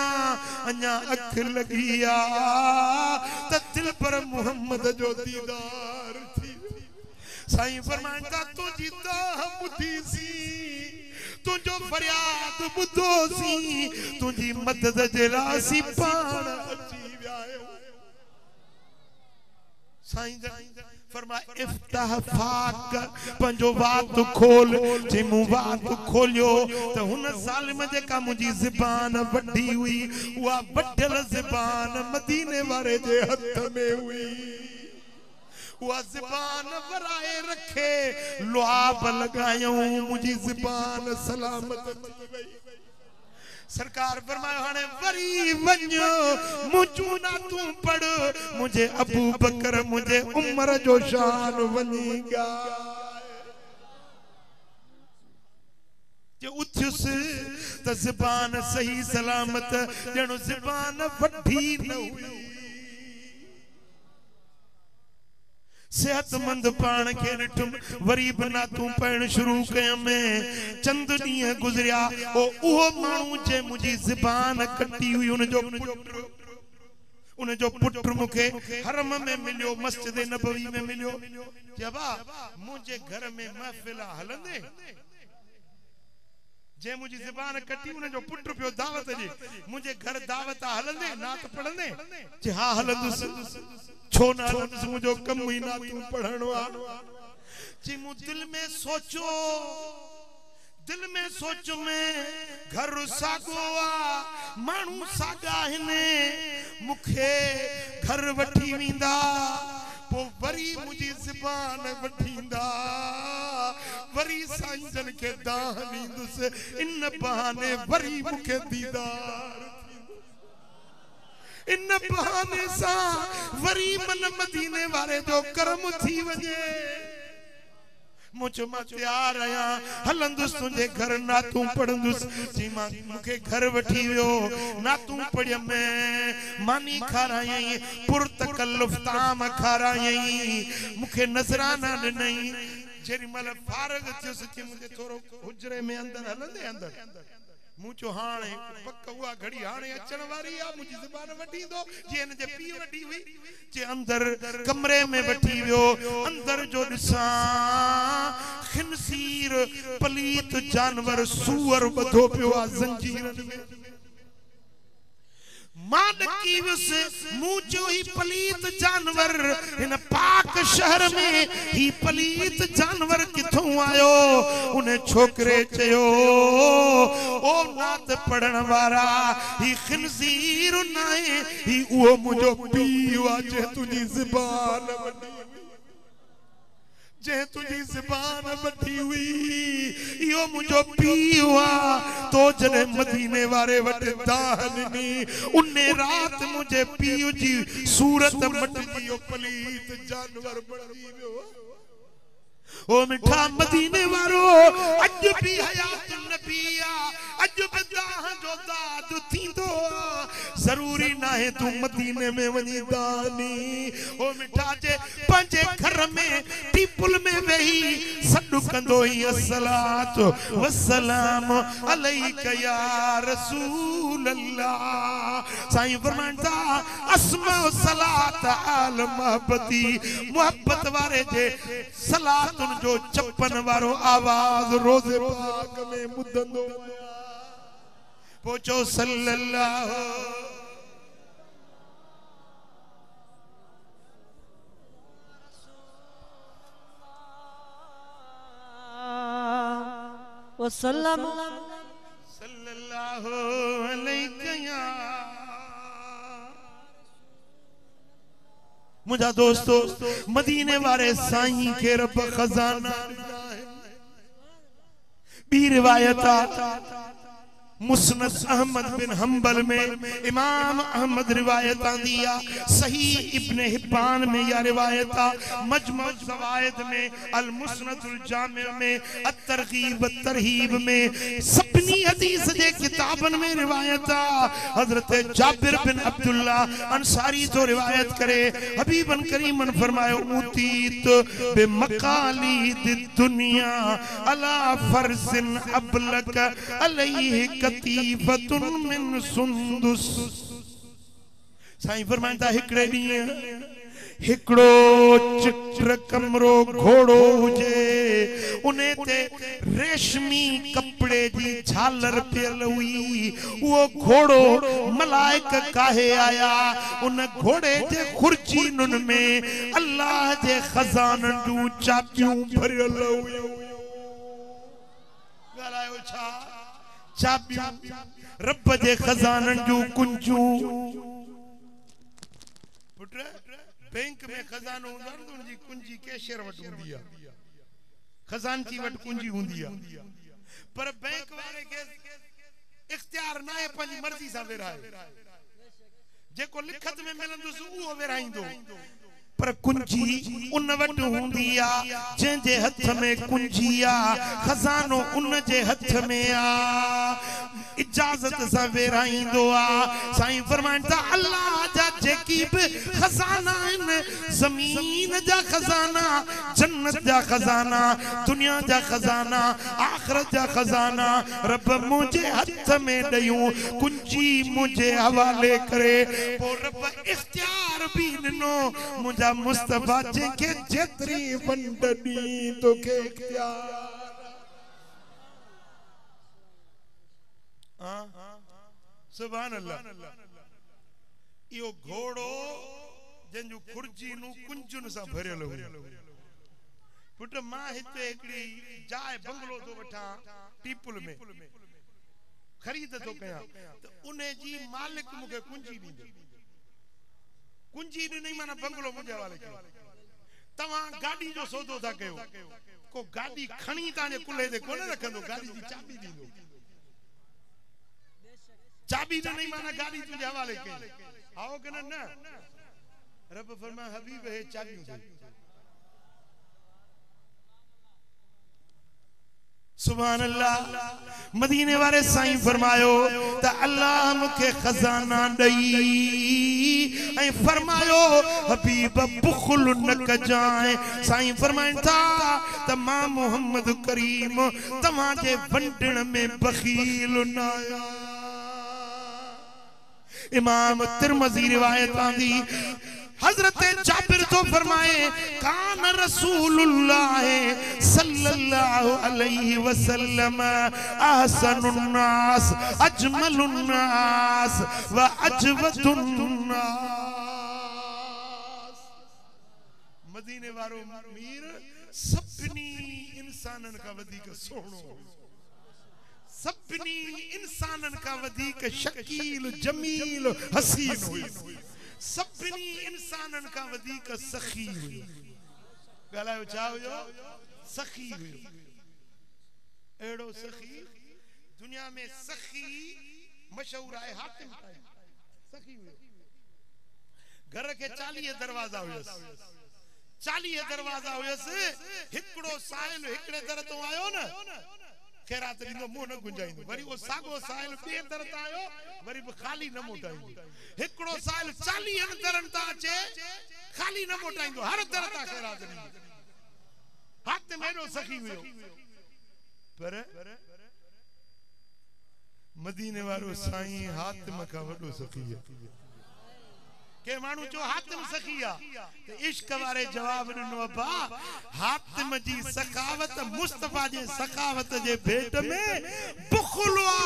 अञा अख लगिया त दिल पर मोहम्मद जो दीदार थी साईं फरमाता तुझी दाह बुधी सी तुझो फरियाद बुधो सी तुझी मदद जे लासी पाण अची विया साईं फरमा इफ्ताह फाक पंजो बात खोल जे मु बात खोलियो त हुन ज़ालिम जेका मुजी ज़बान वड्डी हुई उहा वड्डल ज़बान मदीने वारे जे हथ में हुई उहा ज़बान वराए रखे लुआब लगायूं मुजी ज़बान सलामत थी वई सरकार फरमायो हाने वरी वन्यो मुझू ना तू पढ़ मुझे अबू बकर मुझे उमर जो शान वनीगा जे उथियुस त ज़बान सही सलामत जणो ज़बान वड्डी न हुई सेहतमंद पान के निठुम वरी बना तू पढ़ण शुरू कयम चंद ॾींहं गुज़रिया उहो माण्हू जे मुंहिंजी ज़बान कटी हुई उन जो पुट मुखे हरम में मिलियो मस्जिद नबवी में मिलियो जबा मुझे घर में महफिल हलंदे जे मुझी ज़बान कटी उन जो पुट पियो दावत जी मुझे घर दावत हलंदे नात पढ़ंदे जे हां हलंदुस छो ना हलंदुस मुझो कम ही ना तू पढ़णो आ जी मु दिल में सोचो में घर सागो आ मानू सागा हिने मुखे घर वठी विंदा पो वरी मुझी ज़बान वठींदा वरी सांजन के दाह नींदुस इन बहाने वरी मुखे दीदार इन बहाने सा वरी मन मदीने वाले जो करम थी वजे मुझ मां तैयार आया हलंदुस तुझे घर ना तू पढ़ंदुस जी मां मुखे घर वठी वियो ना तू पढ़िय में मानी खाराई पुर तकल्लुफ ताम खाराई मुखे नजराना ॾिनई जेरी मल फारग थियुस थी मुझे थोरो हुजरे में अंदर हलंदे अंदर मुझो हाणे पक हुआ घड़ी हाणे अचण वारी आ मुझी ज़बान वठी दो जे न जे पी वठी हुई जे अंदर कमरे में वठी वियो अंदर जो ॾिसां खिनसीर पलीत जानवर सूअर बधो पियो आ जंजीरन में मां ॾकी वियुसि मूं चयो ही पलीत जानवर हिन पाक शहर में ही पलीत जानवर किथों आयो उन छोकरे चयो ओ नात पढ़ण वारा ही खिनजीर नाहे ही उहो मुंहिंजो पीउ आ जे तुंहिंजी ज़बान वठी जे तुझी ज़बान वठी हुई यो मुझो पीउ आ तो जने मदीने वारे वट दाह ॾिनी उन्ने रात मुझे पीउ जी सूरत मटजी यो पलीत जानवर बणी वियो ओ मिठा मदीने वारो अज भी हयात नबी आ अज भी दाह जो दाद थींदो जरूरी ना है तू मदीने में वनी दानी ओ मिठा जे पंजे घर में टीपुल में वही सडु कंदो ही अस्सलात वस्सलाम अलैका या रसूल अल्लाह साईं फरमांदा अस्मा सलात आल मोहब्बती मोहब्बत वारे जे सलात जो चप्पन वारो आवाज रोज़े पाक में ॿुधंदो पहुचो सल्लल्लाहु वसल्लम सल्लल्लाहु अलैहि मुझा दोस्तों मदीने वाले साईं के रब खजाना बी रिवायत मुस्नद अहमद बिन हंबल में इमाम अहमद रिवायत आंदिया, सही इब्न हिब्बान में या रिवायत मजमू ज़वाइद में, अल मुस्नदुल जामे में, अत-तरगीब व-तरहीब में, सभनी हदीस जे किताबन में रिवायत हजरत जाबिर बिन अब्दुल्ला अंसारी तो रिवायत करे, हबीबन करीमन फरमायो उतीत बे मकालिद दुनिया अला फरसिन अबलक अलैहि कतीफतुन मिन सुंदुस। साईं फरमाइंदा हिकड़े ॾींहुं हिकड़ो चित्र कमरो घोड़ो हुजे, उन्हें ते रेशमी कपड़े जी झालर पियल हुई, वो घोड़ो मलाइक काहे आया, उन घोड़े जे खुर्चीनुन में अल्लाह जे खजानन जूं चाबियूं भरियल हुयूं। ॻाल्हायो छा? चाबियूं, रब जे खजानन जूं कुंजूं। पुट बैंक में खजानो हूंदो आहे, उनजी कुंजी कैशियर वटि हूंदी आहे, खजानची वटि कुंजी हूंदी आहे, पर बैंक वारे खे इख्तियार न आहे पंहिंजी मर्ज़ी सां विरहाए, जेको लिखत में मिलंदुसि उहो विरहाईंदो, पर कुंजी उन वटि हूंदी आहे जंहिंजे हथ में कुंजी आहे, खजानो उन जे हथ में आहे, इजाज़त सां विरहाईंदो आहे। साईं फरमाइनि था अल्लाह जा जेकी बि खजाना आहिनि, ज़मीन जा खजाना, जन्नत जा खजाना, दुनिया जा खजाना, आख़िरत जा खजाना, रब मुंहिंजे हथ में ॾियूं, कुंजी मुंहिंजे हवाले करे, पोइ रब इख्तियार बि ॾिनो, मुंहिंजा मुस्तफा जेके जेतरी वंडनी तोखे इख्तियार। सुभान अल्लाह। इहो घोड़ो जंहिंजो खुर्जी नु कुंजुन सां भरियल हो। पुट मां हिते हिकड़ी जाइ बंगलो तो वठां टीपुल में, खरीद तो कयां, त उन्हें जी मालिक मूंखे कुंजी ॾींदो। कुंजी नहीं माना बंगलो मुझे वाले के तवा गाड़ी जो सौदो था कयो, को गाड़ी खणी ताने कुल्हे दे कोने रखंदो, गाड़ी जी चाबी दींदो। चाबी तो नहीं माना गाड़ी तुझे हवाले के आओ के ना, रब फरमाया हबीब है चाबी दे। सुभान अल्लाह। मदीने वाले साईं फरमायो त अल्लाह मुखे खजाना दई ऐं फरमायो हबीब बुखल न कजाए। साईं फरमाइन था त मां मोहम्मद करीम तव्हां जे वंडण में बखील न आया। इमाम तिरमिज़ी रिवायत आंदी, हजरत जाबिर तो फरमाए कान रसूलुल्लाह सल्लल्लाहु अलैहि वसल्लम अहसनुन नास अजमलुन नास व अजवदुन नास। मदीने वारो मीर सभनी इंसानन का वधीक सोहणो, सभनी इंसानन का वधीक शकील जमील हसीन हुई, सभनी इंसानन का वधीक सखी हुई। ॻाल्हायो छा हुयो? सखी हुयो। अहिड़ो सखी दुनिया में सखी मशहूर आहे हातिम ताईं सखी हुयो। घर के 40 दरवाजा हुयसि, 40 दरवाजा हुयसि। हिकिड़ो साहिल हिकिड़े दर तो आयो न खैरात ॾींदो, मुंहुं न गुंजाईंदो, वरी वो साॻो साहिल ॿिए दर तां आयो वरी बि खाली न मोटाईंदो। हिकिड़ो साहिल 40 दरनि तां अचे खाली न मोटाईंदो, हर दर तां खैरात ॾींदो। हातिम एॾो सखी हुयो। पर मदीने वारो साईं हातिम खां वॾो सखी आहे। के मानू जो हातिम सखी आ ते इश्क वारे जवाब ॾिनो, अब्बा हातिम जी सखावत मुस्तफा जे सखावत जे भेट में बुखल आ।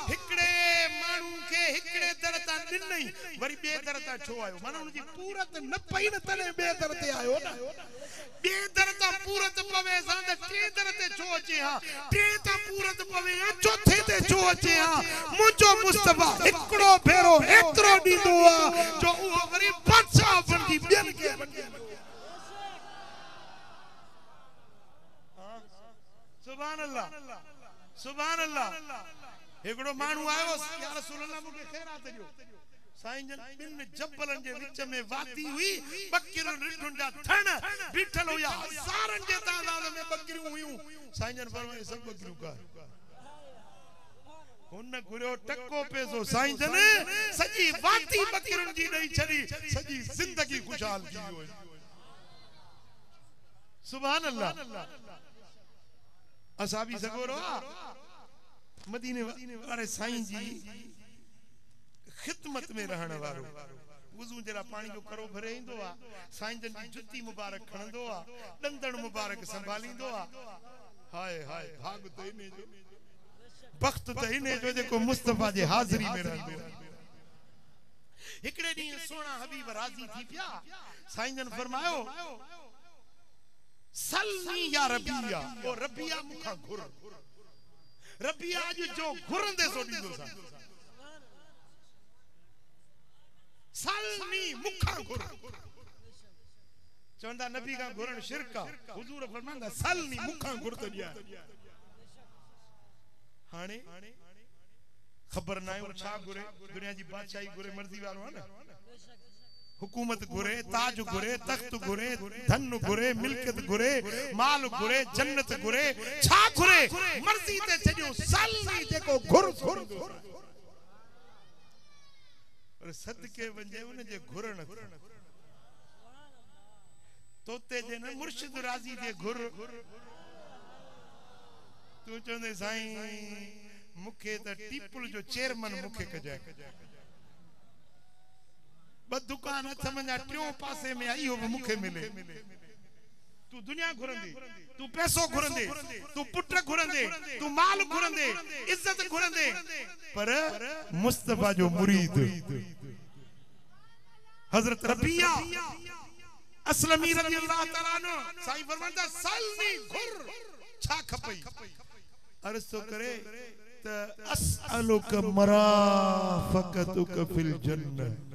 हिकड़े मानू के हिकड़े दर ता ॾिनई वरी ॿिए दर ता छो आयो, माना उनजी पूरत न पई न तने ॿिए दर ते आयो न। ॿिए दर ता पूरत पवे सां त टे दर ते छो अचे हा, टे ता पूरत पवे हा चौथे ते छो अचे हा। मुंहिंजो मुस्तफा हिकड़ो भेरो एतिरो ॾींदो आ जो उहो वरी बादशाह बणजी ॿियनि खे वंडींदो। सुभान अल्लाह, सुभान अल्लाह। एकड़ो मानू आयो या रसूल अल्लाह मुके खैरात दियो साईं जन बिन जबलन जे विच में वाती हुई बकरियों रिठुंडा थण बीठल हुया हजारन जे तादाद में बकरियूं हुयूं साईं जन फरमाए सब बकरियूं का हुन घुरियो टको पैसो साईं जन सजी वाती बकरियुनि जी ॾेई छॾी सजी जिंदगी खुशहाल थी वई सुभान अल्लाह असां बि सगोरो मदीने वारे साईं जी खिदमत में रहण वारो वुजू जरा पानी जो करो भरे इंदो आ साईं जन जी जुती मुबारक खणंदो आ डंदण मुबारक संभालींदो आ हाय हाय भाग तो इने जो बख्त तो इने जो जेको मुस्तफा जे हाज़री में रहंदो हिकड़े दी सोना हबीब राजी थी पिया साईं जन फरमायो सलनी या रबिया ओ रबिया मुखा घुर रबिया जो घुरंदे सो दींदो सा सलनी मुखा घुर चवंदा नबी का घुरण शिरका हुजूर फरमांदा सलनी मुखा घुर त दिया हाने खबर ना है छा घुरे दुनिया जी बादशाही घुरे मर्जी वालो है ना हुकूमत घुरे ताज घुरे तख्त घुरे धन घुरे मिल्कियत घुरे माल घुरे जन्नत घुरे छा घुरे मर्जी ते छडियो सलनी जेको घुर घुर और सदके वंजे उन जे घुरण तोते जे न मुर्शिद राजी दे घुर तू चंदे साईं मुखे त टीपुल जो चेयरमैन मुखे कजाए ब दुकान समझा टियों पासे में आई हो मुखे मिले तू दुनिया घुरंदे तू पैसो घुरंदे तू पुट घुरंदे तू माल घुरंदे इज्जत घुरंदे पर मुस्तफा जो मुरीद हजरत रबिया असलमी रजी अल्लाह तआला नो साईं फरमांदा सलनी घुर छा खपई अर्ज तो करे त असअलुक मराफकतुक फिल जन्नत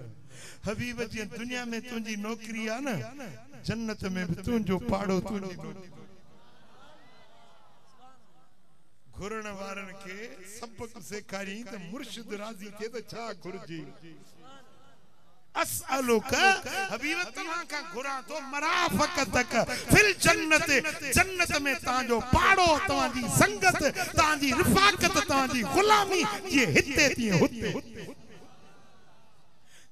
हबीब जी दुनिया में तुझी नौकरी आ ना जन्नत में भी तुझो पाड़ो तुझी घुरण वारन के सबक सेखारी त मुर्शिद राजी के त छा घुरजी असअलुक हबीब तव्हां का घुरा तो मराफकतक फिल जन्नत जन्नत में ताजो पाड़ो तव्हां जी संगत तव्हां जी रिफाकत तव्हां जी गुलामी ये हिते थी हुते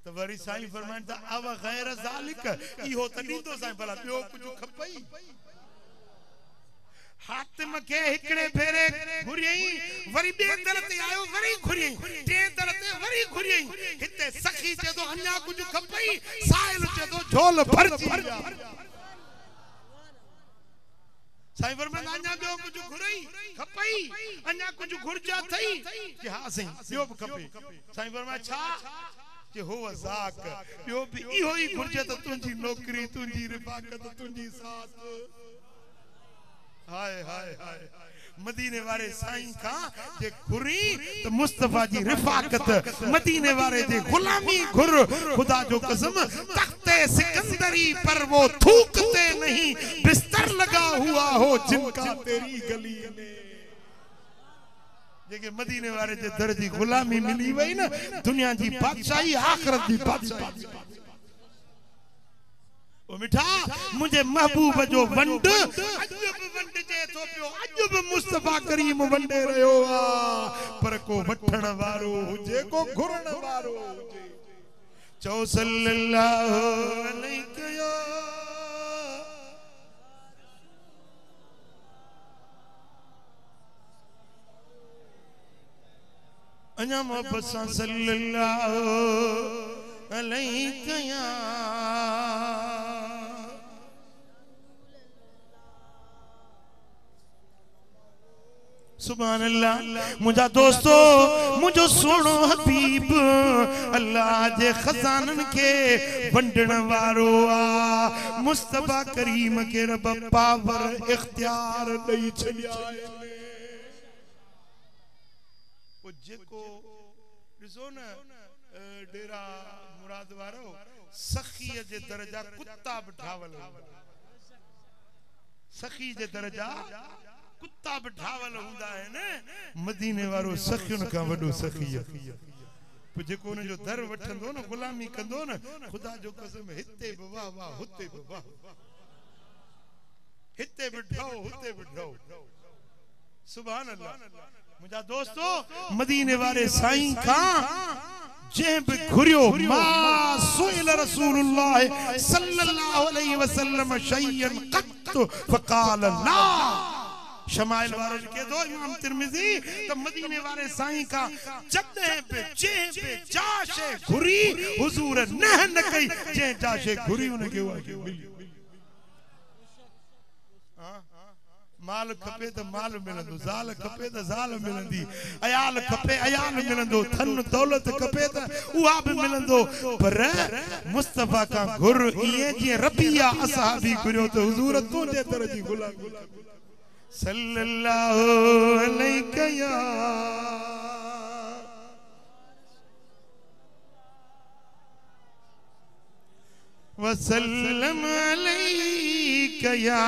तो वरी साईं फरमाइंदा अव गैर ज़ालिक इहो त ॾींदो साईं भला ॿियो कुझु खपई हातिम के हिकड़े फेरे घुरियई वरी ॿिए दर ते आयो वरी घुरियई टे दर ते वरी घुरियई हिते सखी चए तो अञा कुझु खपई साहिल चए तो झोल भरजी साईं फरमाइंदा अञा ॿियो कुझु घुरई खपई अञा कुझु घुरजा थई कि हां साईं ॿियो बि खपे साईं फरमाया छा कि हो ज़ाक यो भी इहो ही घुरजे त तुंजी नौकरी तुंजी रिफाकत तुंजी साथ हाय हाय हाय मदीने वाले साईं का जे घुरी तो मुस्तफा जी रिफाकत मदीने वाले जे गुलामी घुर खुदा जो कसम तख्ते सिकंदरी पर वो थूकते नहीं बिस्तर लगा हुआ हो जिनका तेरी गली में जेके मदीने वाले जे दर जी गुलामी मिली वई ना दुनिया जी बादशाही आखिरत जी बादशाही ओ मिठा मुझे महबूब जो वंड अजब वंड जे तो पियो अजब मुस्तफा करीम वंडे रयो आ पर को वठण वारो हुजे को घुरण वारो हुजे चौ सल्लल्लाहु अलैहि या अन्या मोहब्बत सल्लल्लाहु अलैहि या सुभान अल्लाह मुझा दोस्तों मुझो सोनो हबीब अल्लाह जे खजानन के वंडण वारो आ मुस्तफा करीम के रब पावर इख्तियार दई छडिया ओ जेको ॾिसो न डेरा मुराद वारो सखी जे दर्जा कुत्ता बिठावल सखी जे दर्जा कुत्ता बिठावल हुंदा है ने मदीने वारो सखियुन का वडो सखी जेको उन जो दर वठंदो न गुलामी कंदो न खुदा जो कसम हिते बवा वा हुते बवा हिते बिठाओ हुते बिठाओ सुभान अल्लाह मुझा दोस्तों मदीने वाले साईं का जे भी घुरियो मा सुइल रसूलुल्लाह सल्लल्लाहु अलैहि वसल्लम शय्यन क़त फक़ाल ला शमाइल वाले के दो इमाम तिरमिजी तो मदीने वाले साईं का जदे पे जे पे जाशे घुरी हुजूर न कई जे जाशे घुरी उन के मिली माल खपे तो माल मिलंदो ज़ाल खपे तो ज़ाल मिलंदी अयाल खपे अयाल मिलंदो धन दौलत खपे तो उहा भी मिलंदो पर मुस्तफा का घुर ये जे रबिया असहाबी घुरियो तो हुजूर तुंहिंजे दर जी गुलामी सल्लल्लाहु अलैहि या वसल्लम अलैहि या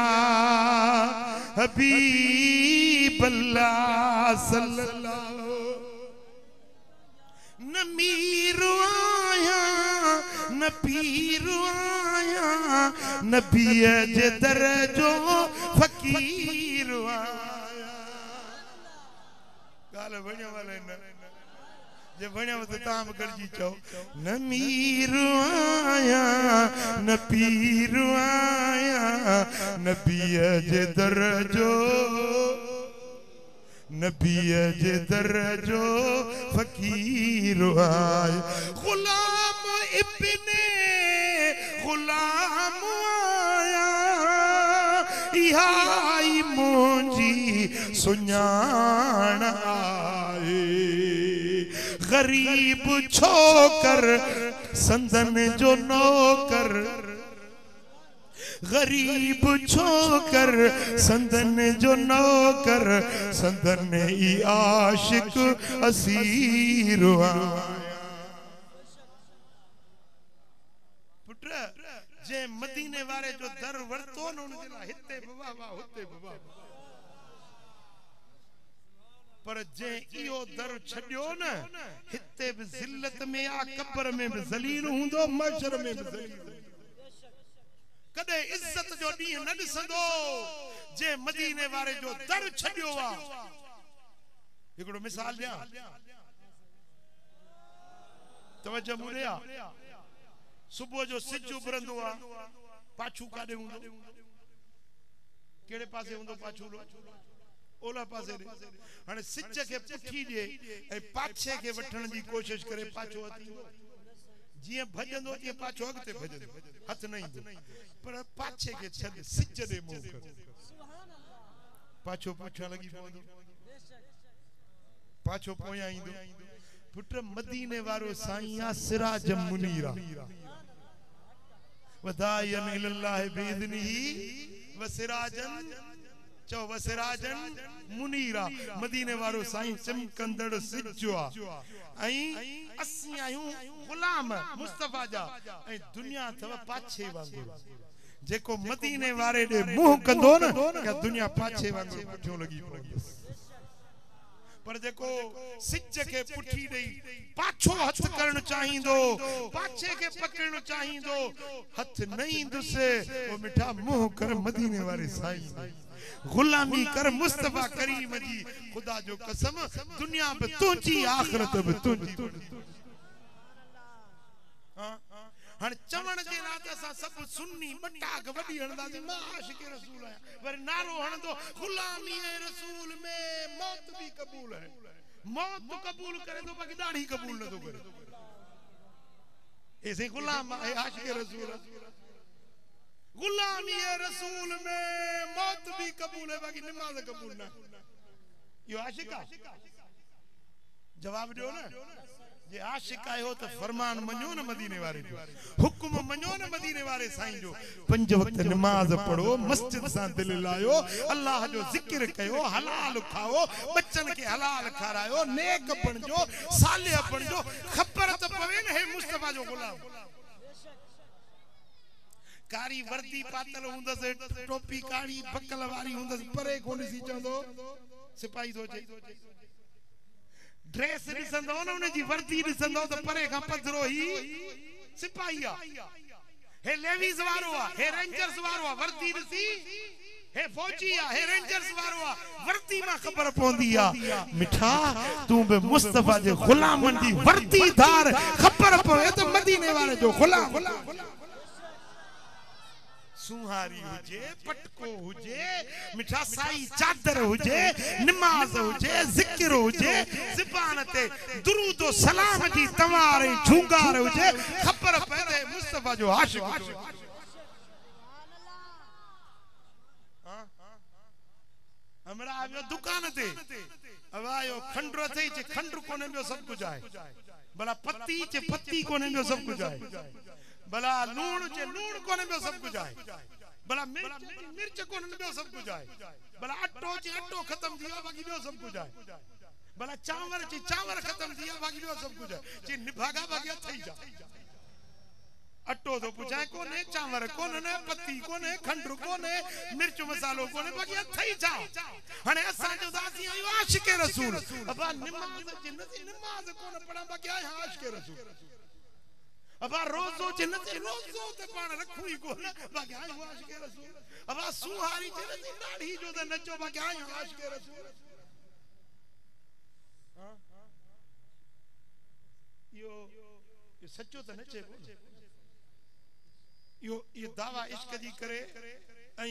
हबीब अल्लाह सल्लल्लाहु न मीर आया न पीर आया नबी जे दर जो फकीर आया गाल बढ़िया वाले न जे बढ़िया तो ताम गरजी चो न मीर आया न पीर आया नबी जे दर जो नबी जे दर जो फकीर आया गुलाम इब्ने गुलाम आया इहाई मुंजी सुञाण आए गरीब छोकर संदन जो नौकर गरीब छोकर संदन जो नौकर संदन ई आशिक असीर पुत्र जे मदीने वाले जो दर वरतो न उनके ला हिते बवा वा हुते बवा पर जे इयो दर छड्यो न हिते भी जिल्लत में या कब्र में भी जलील हुंदो महशर में भी जलील कदे इज्जत जो डी न दिसंदो जे मदीने वाले जो दर छड्यो वा एकड़ो मिसाल दिया तवज्जो मुरिया सुबह जो सिज उभरंदो आ पाछू काडे हुंदो केड़े पासे हुंदो पाछू ओला पासे हाने सिज के पुठी दे ए पाछे के वठण जी कोशिश करे पाछो अती जिए भजंदो जे पाछो अगते भजंदो हथ नहीं दो पर पाछे के छद सिज दे मुंह कर पाछो पुछा लगी पोंदो पाछो पोया इंदो पुत्र मदीने वारो साईं सिराज मुनीरा वदायन इल्लाह बिइज़निही वसिराजन चो वसिराजन मुनीरा मदीने वारो साईं चमकंदड़ सिजवा आई असी आयूं गुलाम मुस्तफा जा आई दुनिया थव पाछे वांगुर जेको मदीने वारे दे मुंह कंदो न क्या दुनिया पाछे वांगुर पुठियो लगी पर जेको सिज के पुठी दई पाछो हथ करण चाहिंदो पाछे के पकड़न चाहिंदो हथ नहीं दुसे वो मिठा मुंह कर मदीने वाले साईं गुलामी कर मुस्तफा करीम जी खुदा जो कसम दुनिया में तुझी आखिरत में तुझी हन चवण जे रात असा सब सुन्नी मटाक वडी हणदा सी मां आशिक रसूल है पर नारो हणदो गुलामी है रसूल में मौत भी कबूल है मौत तो कबूल करे तो बाकी दाढ़ी कबूल न तो करे ऐसे गुलाम है आशिक रसूल गुलामी है रसूल में मौत भी कबूल है बाकी नमाज कबूल ना यो आशिक जवाब दो ना जे आशिक आयो तो फरमान मनो न मदीने वाले जो हुक्म मनो न मदीने वाले साईं जो पंज वक्त नमाज पढ़ो मस्जिद सा दिल लायो अल्लाह जो जिक्र कयो हलाल खाओ बच्चन के हलाल खारायो नेक बणजो सालिह बणजो खबर तो पवे न है मुस्तफा जो गुलाम कारी वर्दी पातल हुंदस टोपी काड़ी बकल वारी हुंदस परे कोन सी चंदो सिपाही सोचे ड्रेस दिसंदो न उन जी वर्दी दिसंदो त परे का पधरो ही सिपाही आ हे लेवीज वारो आ हे रेंजर्स वारो आ वर्दी दिसी हे फौजी आ हे रेंजर्स वारो आ वर्दी मा खबर पोंदी आ मिठा तू बे मुस्तफा जे गुलामन दी वर्दी दार खबर पवे त मदीने वाले जो गुलाम सुहारी हुजे पटको हुजे मिठा साई चादर हुजे नमाज हुजे जिक्र हुजे ज़बान ते दुरूद व सलाम जी तवारे झूंगार हुजे खबर पवे मुस्तफा जो आशिक हमरा आयो दुकान ते अब आयो खंडरो थई चे खंडर कोने में सब कुछ आए भला पत्ती चे पत्ती कोने में सब कुछ आए भला लूण चे लूण कोने में सब कुछ आए भला मिर्च कोने में सब कुछ आए भला अट्टो चे अट्टो खत्म दिया बाकी में सब कुछ आए भला चावल चे चावल खत्म दिया बाकी में सब कुछ आए चे निभागा बाकी थई जा अट्टो तो पुछाए कोने चावल कोने पत्ती कोने खंडर कोने मिर्च मसालो कोने बाकी थई जा हने असा जो दासी आयो आशिक रसूल अबा नमाज जिन्नती नमाज कोने पढ़ा बाकी आया आशिक रसूल अबा रोजो जिन्नती रोजो ते पाण रखुई कोने बाकी आया आशिक रसूल अबा सुहारी जिन्नती दाढ़ी जो ते नचो बाकी आया आशिक रसूल यो सच्चो तो नचे यो ये दावा इश्क जी करे ऐं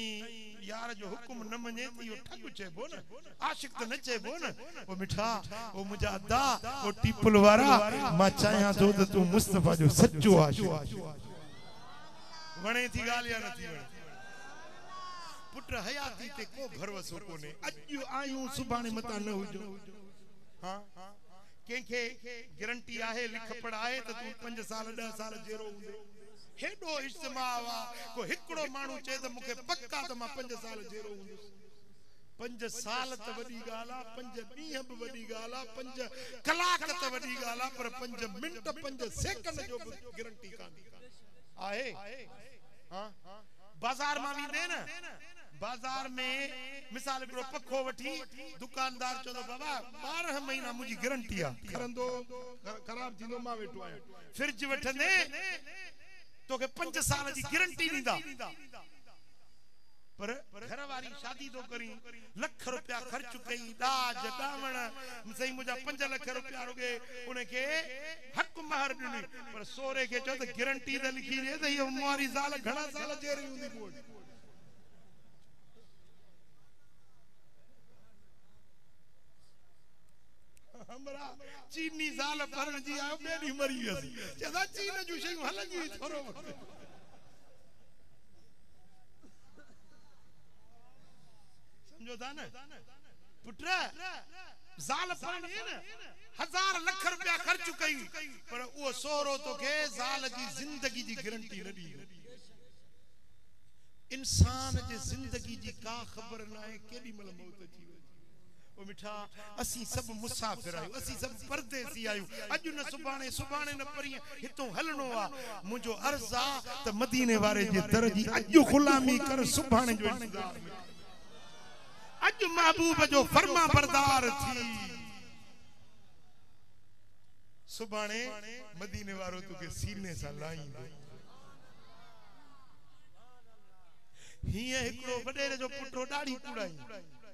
यार जो हुकुम न मने त यो ठग चेबो न आशिक त न चेबो न ओ मिठा ओ मुजा दा ओ टीपल वारा मा चाहा तो त तू मुस्तफा जो सच्चो आशिक वणे थी गाल या नथी वणे पुट हयाती ते को भरवसो कोने अज आयू सुभाणे मता न हुजो हां केके गारंटी आहे लिख पढ़ाए त तू 5 साल 10 साल जेरो हुंदे हेडो इज्तिमा वा को हिकड़ो मानू चे त मुके पक्का त मा 5 साल जेरो हुंदुस 5 साल त वडी गाला 5 ॾींहं भी वडी गाला 5 कलाक त वडी गाला पर 5 मिनट 5 सेकंड जो गारंटी कान आहे हां बाजार मा भी दे न बाजार में मिसाल को पखो वठी दुकानदार चो बाबा 12 महीना मुजी गारंटी आ खरंदो खराब थींदो मा वेठो आया फ्रिज वठने तो के 5 साल की गारंटी दींदा पर घर वाली शादी तो करी लख रुपया खर्च कई दाज दावण सही मुजा 5 लाख रुपया रुगे उन्हें के हक महर दिनी पर सोरे के चो तो गारंटी द लिखी रे त ये मुआरी साल घणा साल जेरी हुंदी बोल हमरा चीनी साल भरण जी आयो बेडी मरी वसी जदा चीन जो शई हलंगी थोरो समझो था न पुत्र जाल भरण है न 1000 लाख रुपया खर्च कई पर वो सोरो तो के जाल जी जिंदगी जी गारंटी न दी इंसान जी जिंदगी जी का खबर ना है केडी मल मौत थी ओ मिठा असी सब मुसाफिर आयो असी सब परदेसी आयो अज न सुबाणे सुबाणे न परिया हितो हलनो आ मुजो अर्जा त मदीने वाले जे दर जी अज गुलामी कर सुबाणे जो इंतजार अज महबूब जो फरमा बरदार थी सुबाणे मदीने वारो तो के सीने सा लाईंदो हिया एकड़ो वडेरे जो पुटो दाढ़ी कुड़ाई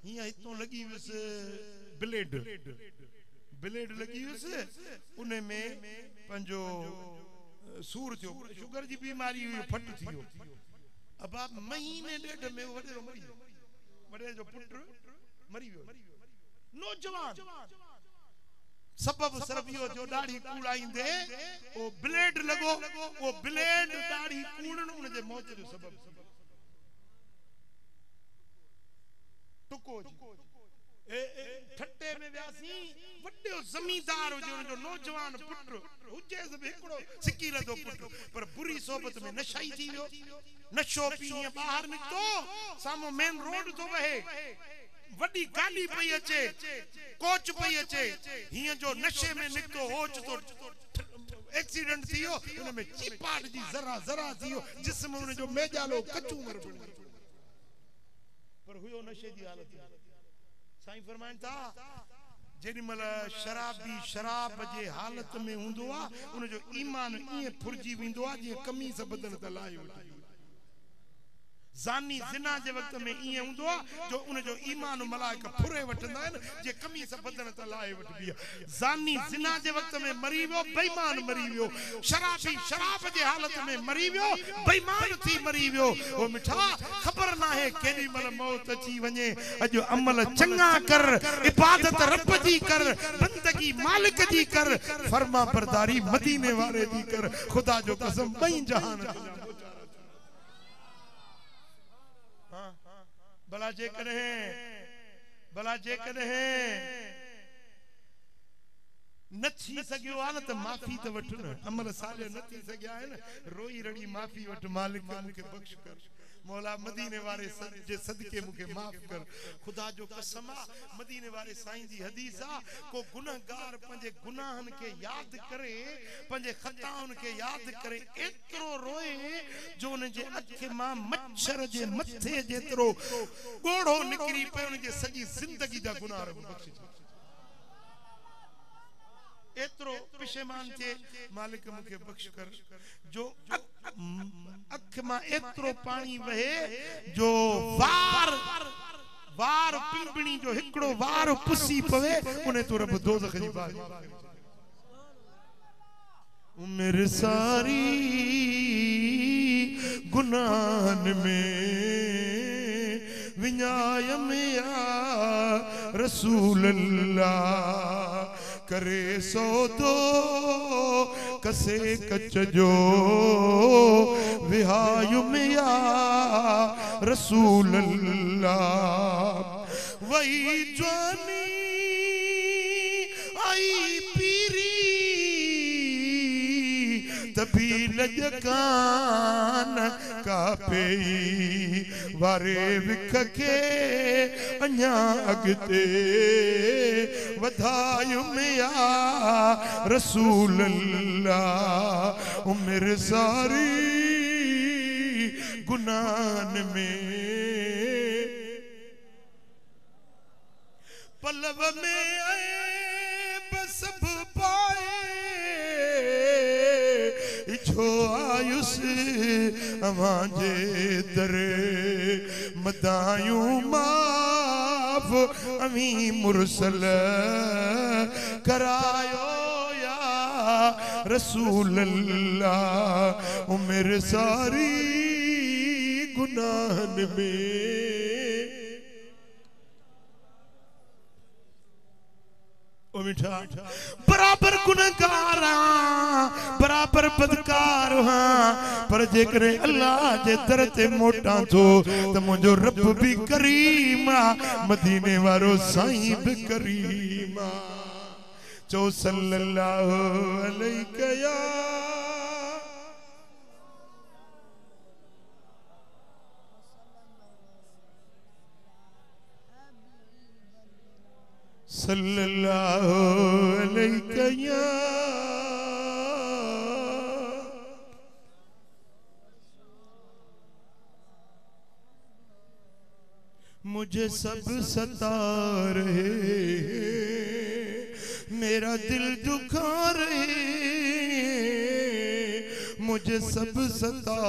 हिया इतो लगी वस ब्लेड लगी वस उने में पंजो सूर थियो शुगर जी बीमारी हुई फट थियो अब महीने डेढ़ में वडेरो मरी वडेरे जो पुट मरी वियो नौजवान सबब सरबियो जो दाढ़ी कूड़ाईंदे ओ ब्लेड लगो वो ब्लेड दाढ़ी कूड़न उन जे मौत जो सबब टुको ठट्टे में व्यासी वड्डो जमींदार जो जो नौजवान पुट हुजे सब एकड़ो सिकी रदो पुट पर बुरी सोबत में नशाई थी वियो नशो पी बाहर निकतो सामो मेन रोड तो वहे वडी गाली पई अचे कोच पई अचे हिया जो नशे में निकतो होच तो एक्सीडेंट थियो उन में चिपाट जी जरा जरा थियो जिस्म उन जो मेजालो कचू मर बणी पर हुयो नशे जी हालत साईं फरमाइन था जेडी मल शराबी शराब जे हालत में हुंदो आ उन जो ईमान इए फुरजी विंदो आ जे कमीज बदन त लायो जानी जिना जे वक्त में इए हुंदो आ जो उन जो ईमान मलाइका फुरे वठंदा आहिन जे कमीज बदन त लाए वठबी आ जानी जिना जे वक्त में मरी वियो बेईमान मरी वियो शराबी शराब जे हालत में मरी वियो बेईमान थी मरी वियो ओ मिठा खबर ना है केडी मल मौत अची वने अज अमल चंगा कर इबादत रब जी कर बंदगी मालिक जी कर फरमा बरदारी मदीने वाले जी कर खुदा जो कसम बई जहान भला जे कॾहिं न थी सघियो आहे न त माफ़ी त वठ न अमल साल न थी सघिया आहिनि रोई रड़ी माफ़ी वठ मालिक मूंखे बख़्श कर मौला मदीने वारे जे सदके मूंखे माफ़ कर खुदा जो कसम आहे मदीने वारे साईं जी हदीस आहे को गुनहगार पंहिंजे गुनाहनि खे यादि करे पंहिंजे खताउनि खे यादि करे एतिरो रोए जो उन जे अख मां मच्छर जे मथे जेतिरो ॻोढ़ो निकिरी पियो उन जे सॼी ज़िंदगी जा गुनाह बख़्शे एतरो पिशेमान थे मालिक मुखे बख्श कर जो अख मां एतरो पानी वहे जो वार वार पिंपणी जो हिकड़ो वार पुसी पवे उन्हें तो रब दोज़ख जी बात उम्र सारी गुनाहन में विञायम या रसूल अल्लाह करे सौदो कसे कच जो विहायुम या रसूल अल्लाह वही जवानी आई पीरी तभी लजकान का पे वारे विख के अन्या अगते वधायुम या रसूल अल्लाह उम्र सारी गुनाहन में पलव में सब पाए जो आयुस अमांजे दरे मदायूं माफ अमी मुरसल करायो या रसूल अल्लाह उम्र सारी गुनाहन में ओ मिठा बराबर गुनहगार बराबर बदकार हाँ पर जेकर अल्लाह जे दर ते मोटा तो त मुझो रब भी करीम मदीने वारो साईं भी करीम चो सल्लल्लाहु अलैहि या सल्लल्लाहु अलैहि या मुझे सब सता रहे मेरा दिल दुखा रहे मुझे सब सता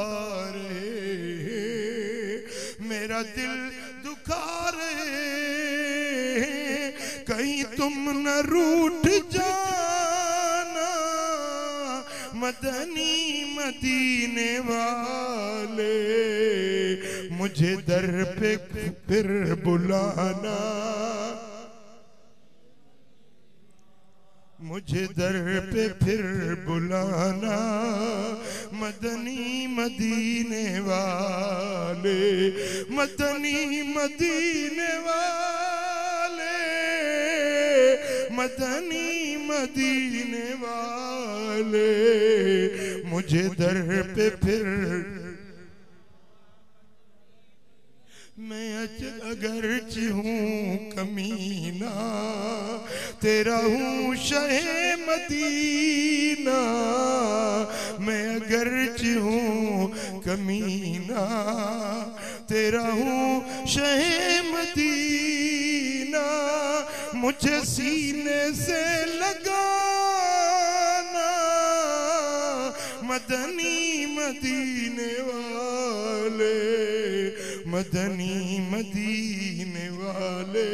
रहे मेरा दिल दुखा रहे कहीं तुम न रूठ जाना मदनी मदीने वाले मुझे दर पे फिर बुलाना मुझे दर पे फिर बुलाना मदनी मदीने वाले मदनी मदीने वाले मदनी मदीने वाले मुझे दर पे फिर मैं अगरच हूँ कमीना तेरा हूँ शहे मदीना, मैं अगरच हूँ कमीना तेरा हूँ शहे मदीना, मुझे सीने से लगाना मदनी मदीने वाले, मदनी मदीने वाले।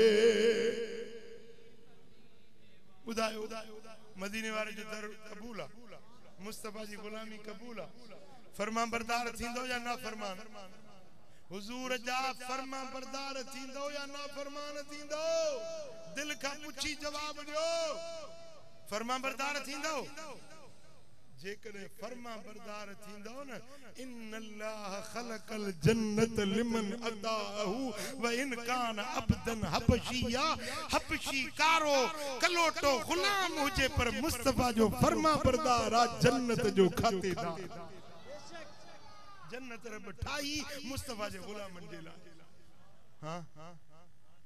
बुधायो मदीने वाले जो दर कबूला, मुस्तफा जी गुलामी कबूला, फरमान बरदार थींदो या ना फरमान, हुजूर जा फरमा बरदार थींदो या ना फरमान थींदो, दिल का पुछी जवाब दियो, फरमा बरदार थींदो, जेकरे फरमा बरदार थींदो न, इन्नल्लाह खलकल जन्नत लिमन अताहु व इन कान अब्दन हबशिया, हबशी कारो कलोटो गुलाम हुजे पर मुस्तफा जो फरमा बरदार आ जन्नत जो खातेदार, जन्नत रब ठाई मुस्तफा जे गुलामन जे लाइ। हां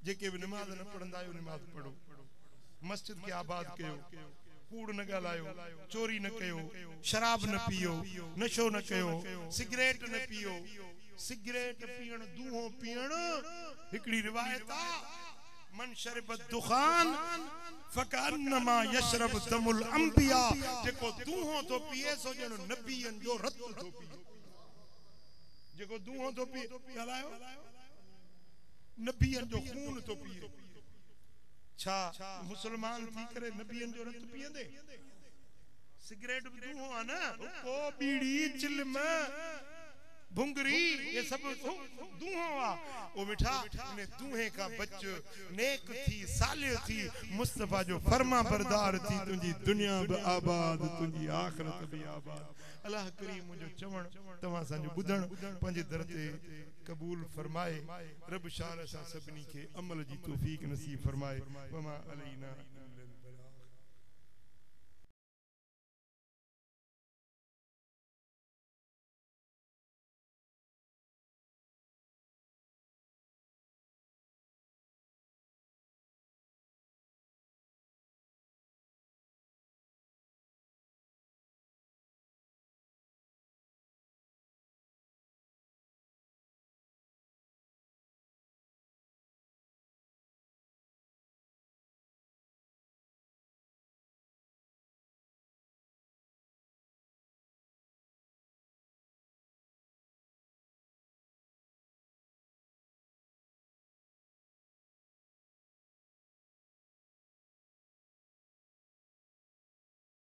जेके भी नमाज न पढ़ंदा आहियो नमाज पढ़ो, मस्जिद के आबाद कयो, कूड़ न ॻाल्हायो, चोरी न कयो, शराब न पियो, नशो न कयो, सिगरेट न पियो, सिगरेट पीअण दूहो पीअण हिकड़ी रिवायत आ, मन शरबत दुखान फकन्नमा यशरब दमुल अंबिया, जेको दूहो तो पिए सो ॼण नबियन जो रत तो पिए, जेको दूहो तो पिए ॻाल्हायो नबियन जो खून तो पिए, छा मुसलमान थी करे नबियन जो रत पियंदे? सिगरेट भी दूहो आ ना, को बीड़ी चिलम भुंगरी ये सब दूहो आ, ओ मिठा ने दूहे का बच नेक थी सालिह थी मुस्तफा जो फरमा बरदार थी, तुझी दुनिया भी आबाद तुझी आखिरत भी आबाद। अल्लाह करीम मुझे चवण तवा सा जो बुधण पंजे दर ते कबूल फरमाए, रब शार सा सबनी के अमल जी तौफीक नसीब फरमाए। वमा अलैना